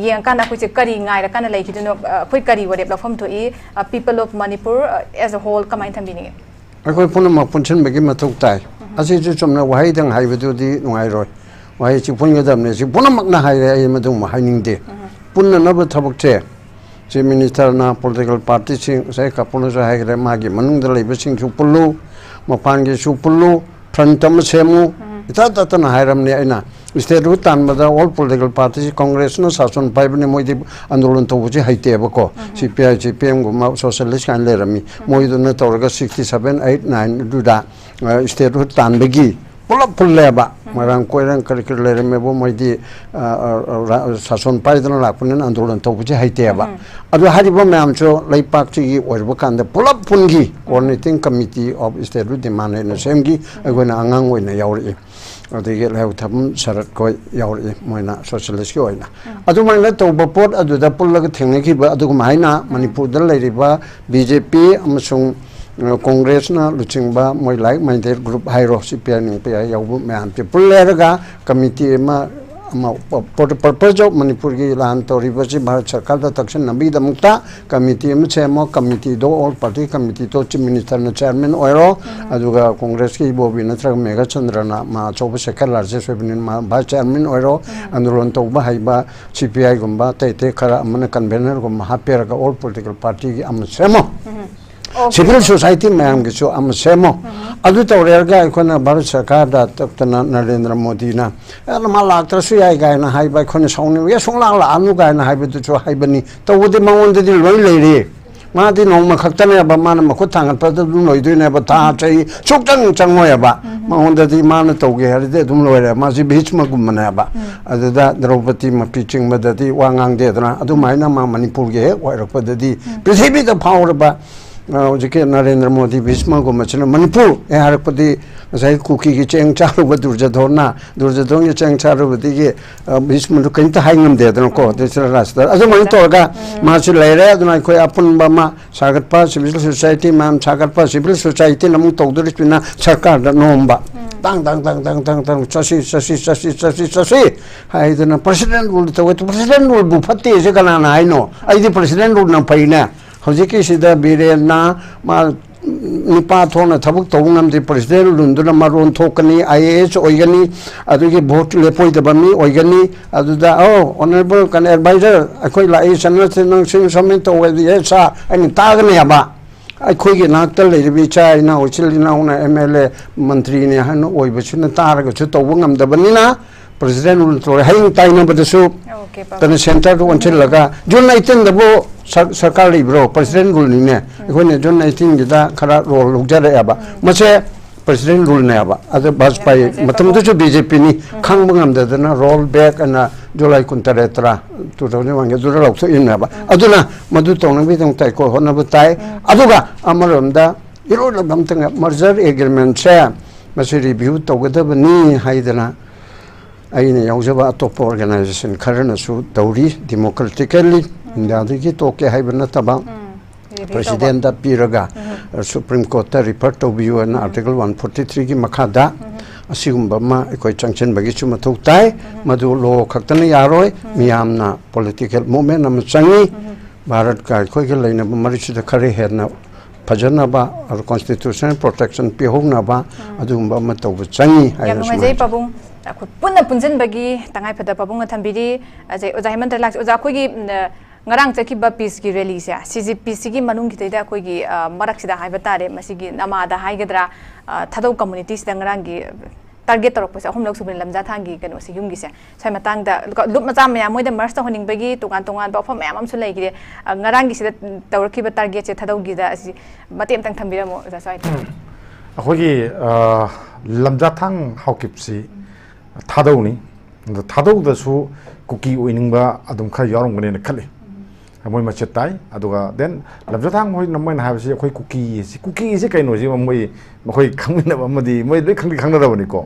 यें काना अखोइ से करी ngai ra kana lai kidino khoi kari wore platform thoi people of manipur as a whole kamai thambini akoi puna ma punchen begi matuk tai asi ju chomna wahai dang hai bedu di ngai roi wahai chi pun gadam ne chi puna mak na hai re ai madung ma haining de punna na ba thabak che chi minister na political party sing sai kapuna sa hai re ma gi manung da lai besing chu pullu ma pan gi chu pullu prantam semu ita ta na hai ram ne aina state ru tan bada all political parties Congress na sason pai bani moi di andolan to buji haite ba ko CPI CPM guma socialist kan le rami moi do na torga 67 8 9 du da state ru tan bagi pulap pulle ba marang ko rang kar le rami bo moi di sason pai do la punen andolan to buji haite ba adu hari ba mam cho lai pak chi or ba kan da pulap pungi coordinating committee of state ru demand na semgi agona angang oi na yauri adege lau tham sarat ko yauri moina socialist ko ina adu mai la to bapot adu da pulla ga thengna ki ba adu mai na manipur da lai riba BJP amasung Congress na luchingba moi like minded group hairo CPI ning pe yawu man pe pulla ga committee ma purpose of manipur ki lan to riba chi bharat sarkar da takshan nabi da mukta committee ma chemo committee do all party committee to chief minister na chairman oiro aduga congress ki bobi na tra mega chandrana ma choba sekar large sebinin ma vice chairman oiro andolon to ba haiba CPI gumba te khara amana convener gumma hapera ga all political party ki am chemo civil society ma'am किसो हम सेमो अदु तो रेगा इकोना भारत सरकार दा तक्तना नरेंद्र मोदी ना माला तरसु याई गाय ना हाई बाय खोने सौने ये सोंला ला अनु गाय ना हाई बे तो हाई बनी तो वो मंगोन दे लोई ले रे मा दि नोंग खक्तने बा मान मखु थांगत प दु लोई दुने बा ता चई सुक्तंग चंगोय बा मंगोन दे मान तोगे हरि दे दुम लोय रे मा जि बीच म गुम मना बा अदु दा द्रौपदी म पिचिंग म दि वांगांग दे दना अदु माइना मा मणिपुर गे वायरक प दि पृथ्वी द फावर बा जिके नरेंद्र मोदी भीष्म को मचना मणिपुर ए हरपदी सही कुकी की चेंग चालू ब दुर्जधोना दुर्जधोन ये चेंग चालू बदी के भीष्म तो कहीं तो हाइंगम दे दन को देशरा रास्ता अजो मन तोरगा मासि लेरे अदना कोई अपन बमा सागत पा सिविल सोसाइटी मैम सागत पा सिविल सोसाइटी नमु तौदरिस बिना सरकार the नोमबा tang chasi hai dana president rule to president rule bu phatti je kana na ai no ai di president rule na pai na hojiki sida birena ma nipa thona thabuk tawngam di president rule duna maron thokani IAS oigani adugi vote lepoi da bami oigani aduda honorable kan advisor akoi lai sanna nang sing samin to we sa ani tagni aba अखोई के नाकल लेबी China ओचिलिना उना MLA मंत्री ने हन ओइबसुना तारग छु तौबंगम दबनिना president उन तो हाइंग ताइना बदसु तन centre को वंचल लगा जुन 19 दबो सरकार लिब्रो प्रेसिडेंट रूल ने अखोने जुन 19 गिदा खरा रोल लुगजरे अबा मसे प्रेसिडेंट रूल ने अबा अद भाजपा मतम तो BJP नि खांगबंगम दना रोल बैक अना जुलाई कुंतरेत्रा 2001 के जुरा लौथ इन अबा अदुना मदु तोंगबि तों ताइ को होना बताय अदुगा अमरमदा इरो लबम तंग मर्जर एग्रीमेंट से मसे रिव्यू तोगदबनी हाइदना आइने यावजबा टॉप ऑर्गेनाइजेशन खरनसु दौरी डेमोक्रेटिकली इंडिया दि टोके हाइबना तबा प्रेसिडेंट दा पिरगा सुप्रीम कोर्ट ता रिपोर्ट तो बियो ना आर्टिकल 143 की मखादा असिगुम्बा मा कोई चंचन बगी चु मथौ ताई मदु लो खक्तन यारोय मियामना पॉलिटिकल मूवमेंट नम चंगी भारत का कोई के लेना मरिसु द खरे हेरना फजनबा और कॉन्स्टिट्यूशनल प्रोटेक्शन पे होनबा अदुगुम्बा म तौ चंगी याम नgai pabung aku punna punjin bagi tangai phada pabung thambiri ajai oja hemantar lak oja koi gi ngarang chaki ba peace ki rally sia CGPC ki manung ki teida koi gi marak sida haiba tare masi gi namada haigadra thadau community sida ngarang gi target torok pasa homlok subin lamja thangi kanu si yum gi se sai matang da lup macha mya moi da mars ta honing bagi tungan tungan ba phom yam am su lai gi ngarang gi sida tawrki ba target che thadau gi da si matem tang thambira mo za sai akoi gi lamja thang haukipsi thadau da su kuki oiningba adum kha yarom gane na khali moi mache tai aduga then lamja thang moi namai na habsi akoi kuki si kaino si moi khangna ba madi moi le khangna da bani ko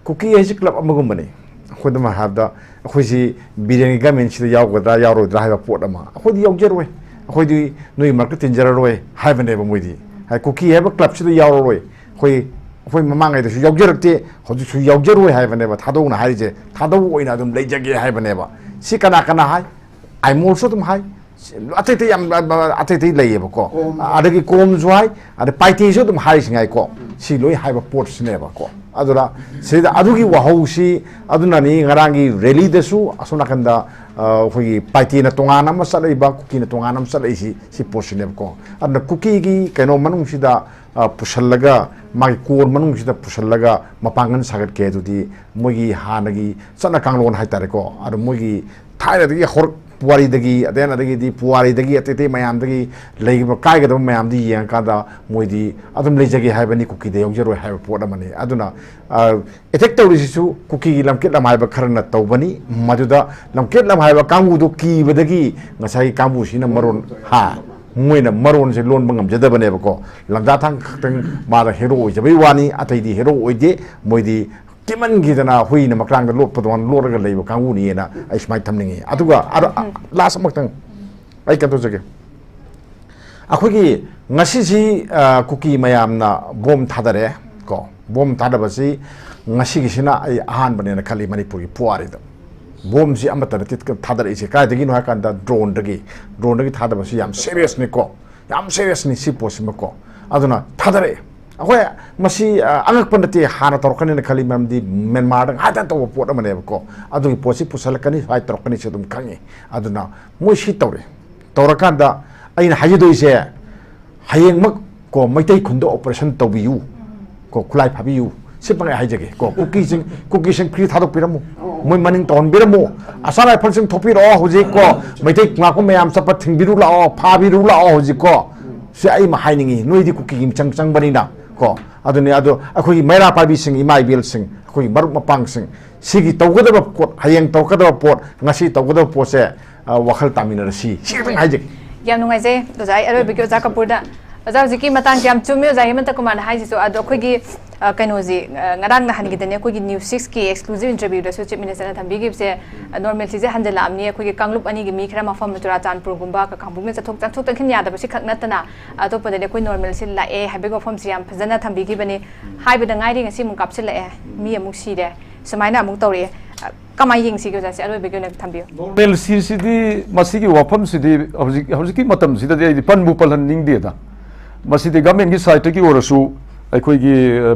kuki si club amagum bani akoi da ma habda akoi si bireng government si yaw ga da yaro da ha pot ama akoi di yogjer we akoi di noi marketing jara roy ha bane ba moi di ha kuki have club si yaw roy akoi mamang ai su yogjerakte hoju su yogjer we ha bane ba thadou na haije thadou oina dum leijage ha bane ba si kana hai I also dum hai atete yam atete leye ba ko adagi kom zuai ada paiti so dum hai singai ko si loi hai ba port sine ba ko adura se da adugi wahau si aduna ni ngarangi rally de su asuna kanda ꯑꯩꯈꯣꯏꯒꯤ ꯄꯥꯏꯇꯤꯅ ꯇꯣꯉꯥꯟꯅ ꯑꯃ ꯆꯠꯂꯛꯏꯕ ꯀꯨꯀꯤꯅ ꯇꯣꯉꯥꯟꯅ ꯑꯃ ꯆꯠꯂꯛꯏꯁꯤ ꯄꯣꯠꯁꯤꯅꯦꯕꯀꯣ ꯑꯗꯨꯅ ꯀꯨꯀꯤꯒꯤ ꯀꯩꯅꯣ ꯃꯅꯨꯡꯁꯤꯗ ꯄꯨꯁꯜꯂꯒ ꯃꯥꯒꯤ core ꯃꯅꯨꯡꯁꯤꯗ ꯄꯨꯁꯜꯂꯒ ꯃꯄꯥꯡꯒꯜ ꯁꯥꯒꯠꯀꯦ ꯑꯗꯨꯗꯤ ꯃꯣꯏꯒꯤ ꯍꯥꯟꯅꯒꯤ ꯆꯠꯅ ꯀꯥꯡꯂꯣꯟ ꯍꯥꯏꯇꯥꯔꯦꯀꯣ ꯑꯗꯨ ꯃꯣꯏꯒꯤ ꯊꯥꯏꯅꯗꯒꯤ ꯍꯧꯔꯛ ꯄꯨꯋꯥꯔꯤꯗꯒꯤ ꯑꯗꯒꯤꯗꯤ ꯄꯨꯋꯥꯔꯤꯗꯒꯤ ꯑꯇꯩ ꯃꯌꯥꯝꯗꯒꯤ ꯂꯩꯒꯤꯕ ꯀꯥꯏꯒꯗꯕ ꯃꯌꯥꯝꯗꯤ ꯌꯦꯡꯉꯀꯥꯟꯗ ꯃꯣꯏꯗꯤ ꯑꯗꯨꯝ ꯂꯩꯖꯒꯦ ꯍꯥꯏꯕꯅꯤ ꯀꯨꯀꯤꯗ ꯌꯥꯎꯖꯔꯣꯏ ꯍꯥꯏꯕ ꯄꯣꯠ ꯑꯃꯅꯤ ꯑꯗꯨꯅ ꯑꯦꯇꯦꯛ ꯇꯧꯔꯤꯁꯤꯁꯨ ꯀꯨꯀꯤꯒꯤ ꯂꯝꯀꯦꯠ ꯂꯝ ꯍꯥꯏꯕ ꯈꯔꯅ ꯇꯧꯕꯅꯤ ꯃꯗꯨꯗ ꯂꯝꯀꯦꯠ ꯂꯝ ꯍꯥꯏꯕ ꯀꯥꯡꯕꯨꯗꯣ ꯀꯤꯕꯗꯒꯤ ꯉꯁꯥꯏꯒꯤ ꯀꯥꯡꯕꯨꯁꯤꯅ ꯃꯔꯣꯟ Moyna मरोनसे लोनबा ngamjadabane lamjathang khakhtang mara hero oijabei wani ataidi hero oide moidi kiman gidana huina makrangda loppadwan loraga leiba kanguni ena ai smai thamningi aduga last maktang ai kanto jage akhogi ngasi si kuki mayamna bom thadare ko bom thadabasi ngasi gisina ai ahan banena khali manipuri puarida bom si amata tit thadare ise kai dagi no hakanda drone dagi thadabasi yam serious ni ko yam serious ni si posima ko aduna thadare akhoi masi angak pandati hana torkani na khali mamdi Myanmar hatan to pot amane ko adu posi pusalakani hai torkani se dum khangi aduna moi si tawre torakanda aina hajido ise hayeng mak ko maitai khundo operation tawbiu ko khulai phabiu sipangai haijage ko cookie sing free thadok piramu moi maning ton biramu asara phal thopi ro hoji ko maitai ngako mayam sapa thingbiru lao phabiru lao hoji ko se ai ma hainingi noidi cookie im chang bani na ko aduni adu akhoi maira pabi sing imai bil sing akhoi maruk mapang sing sigi tawgadaba pot hayeng tawgadaba pot ngasi tawgadaba pot se wakhal tamina si sing haijage yam nungai je dozai aro bikyo zakapurda oza hojiki matang jam chumi oza Hemantakumar haiji so ado akhoi kanoji ngarang na hangi dane akhoi news 6 ki exclusive interview da so chief minister na thambi gi se normalcy je handala amni akhoi kanglup ani gi mi khara mafam tura chanpur gumba ka kambung me chathok takhin yada basi khak natana ato pade akhoi normalcy la e habe go fam siam phajana thambi gi bani haibada ngai ri ngasi mung kapsil la e mi amuk si de samaina amuk tawri kamai ying si go ja se alo be go na thambi normalcy si di masigi wafam si di hojiki matam si da di panbu palhan ning de da masidi government ki side ki orasu akhoi gi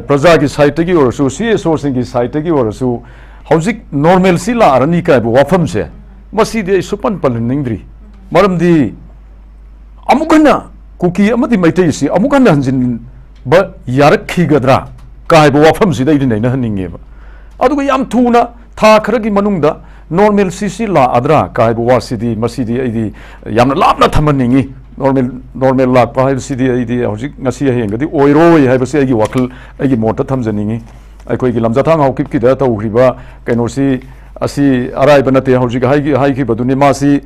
praja ki side ki orasu CSO sing ki side ki orasu hojik normalcy la arani ka bu wafam se masidi supan palningdri maramdi amukana kuki amati maitai si amukana hanjin ba yarakhi gadra kai bu wafam si dai nei na haninge ba adu yam thuna tha kharagi manungda normalcy si la adra kai bu wasidi masidi aidi yamna lapna thamaningi normal lakpa hai sidi idi hojik ngasi hengadi oiroi hai basi agi wakal agi mota thamjaningi aikoi gi lamjathang haukip ki da tawriba kainosi asi arai banate hojik hai ki baduni masi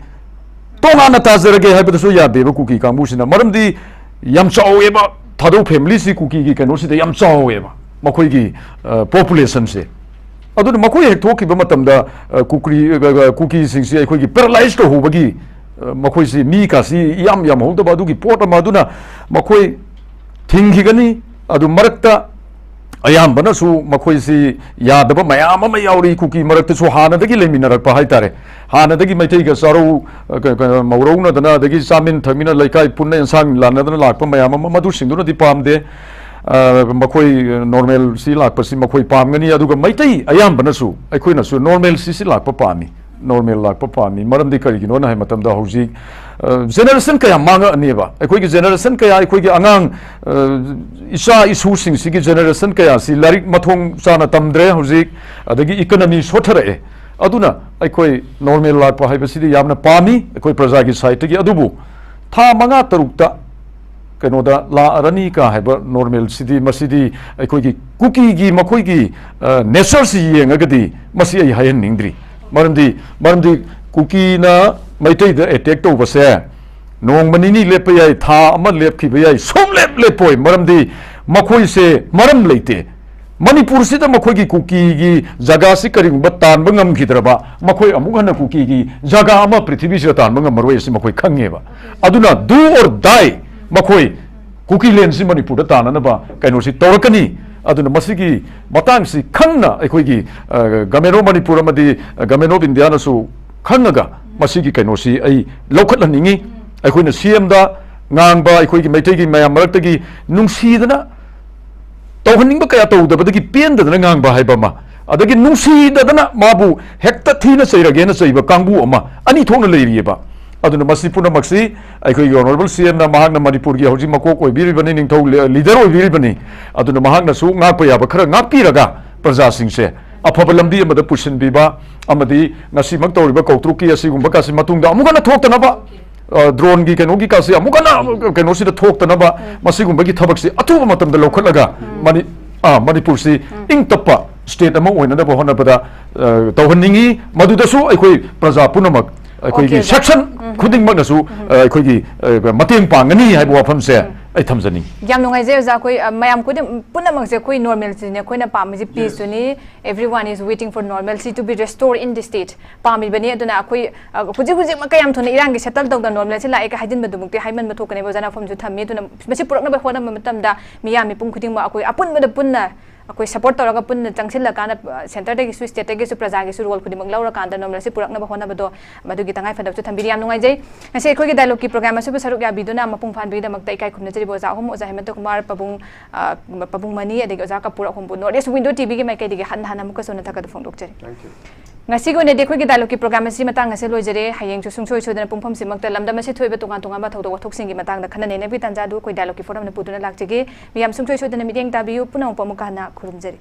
tonga na tazarage hai badasu ya deba kuki kangmusina maramdi yam chawe ba thadu family si kuki gi kainosi da yam chawe ba makoi gi population se adu makoi hek thoki ba matamda kuki sing si aikoi gi paralyzed ho bagi makoi si mi ka si yam hongda ba du gi pot ma du na makoi thingi gani adu marakta ayam bana su makoi si ya da ba mayam ma yauri kuki marakta su hana da gi lemina rak pa hai tare hana da gi maitai ga saru maurau na da na da gi samin thamina laikai punna insang lana da lak pa mayam ma du sing du na di pam de makoi normal si lak pa si makoi pam gani adu ga maitai ayam bana su aikoi na su normal si lak pa pami normal lakpa pami maram di kari gino na hai matam da hojik generation kaya manga aneba akhoi gi generation kaya akhoi gi angang isa isu sing sigi generation kaya si larik mathong chana tamdre hojik adagi economy sothare aduna akhoi normal lakpa hai basidi yamna pami akhoi praja gi site gi adubu tha manga tarukta kano da la arani ka haiba normal sidi masidi akhoi gi kuki gi makhoi gi nature si yengagadi masi ai hayan ningdri maramdi kuki na maitai da attack to base nong manini lepa yai tha ama lep ki bayai som lepoi maramdi makhoi se maram leite manipur si da makhoi gi kuki gi jaga si karing batan bangam khidraba makhoi amuk hana kuki gi jaga ama prithvi se tan bangam maroi si makhoi khange ba aduna do or die makhoi kuki len si manipur da tanana ba kaino si torakani aduna masigi matang si khangna akhoi gi gameno manipur amadi gameno india na su khangaga masigi kaino si ai lokhat laningi akhoi na cm da ngangba akhoi gi maitai gi mayam marakta gi nungsi dana tawhaning ba kaya tawda badagi pen da ngangba haiba ma adagi nungsi dadana mabu hekta thina chairagena chaiba kangbu ama ani thongna leiriba aduna masi puna maksi aikoi honorable CM na mahakna Manipur gi hoji makok oibiri bani ningthau leader oibiri bani aduna mahakna su ngakpa yaba khara ngakpiraga praja singse afaba lambi amada pusin biba amadi ngasi mak tawriba kautruki asigumba kasi matungda amugana thoktanaba drone gi kenogi kasi amugana kenosi da thoktanaba masigumba gi thabak si atuba matamda lokhalaga Manipur si ingtapa state among oina da bahona pada tawhanningi madudasu aikoi praja punamak aikoi section khuding magnasu aikoi mateng pangani haibo wafam se ai thamjani yam nungai je za koi mayam ko punamak je koi normalcy ne koina pamji peace ni everyone is waiting for normalcy to be restored in the state pami bani aduna koi huji makayam thona irang gi settle dawda normalcy la eka hajin badumukte haiman mathokane bojana fam ju thammi tuna masi purakna ba hona matamda miyami pung khuding ma koi apun bada punna akoi support tawraga punna changsil kana center de su state de su praja gi su role khudimang laura kanda normalcy purakna ba hona bado madugi tangai fadab chu thambiri yam nungai jai ase khoi gi dialogue ki program asu saruk ya biduna mapung fan bi da makta ikai khumna chiri boza hom oza Hemantakumar pabung mani adegi oza KAPOOR hom bu northeast window tv gi mai kai dige han han amuka sona thaka phong dok chari thank you ngasi go ne de khoi gi dialogue ki program asi matang ase lojare hayeng chu sungsoi chodana pungpham simakta lamda masi thoiba tonga tonga ba thodok thok singi matang da khana ne bi tanja du koi dialogue ki forum na puduna lakchege miyam sungsoi chodana mideng tabiu punang pamuka na khurumjari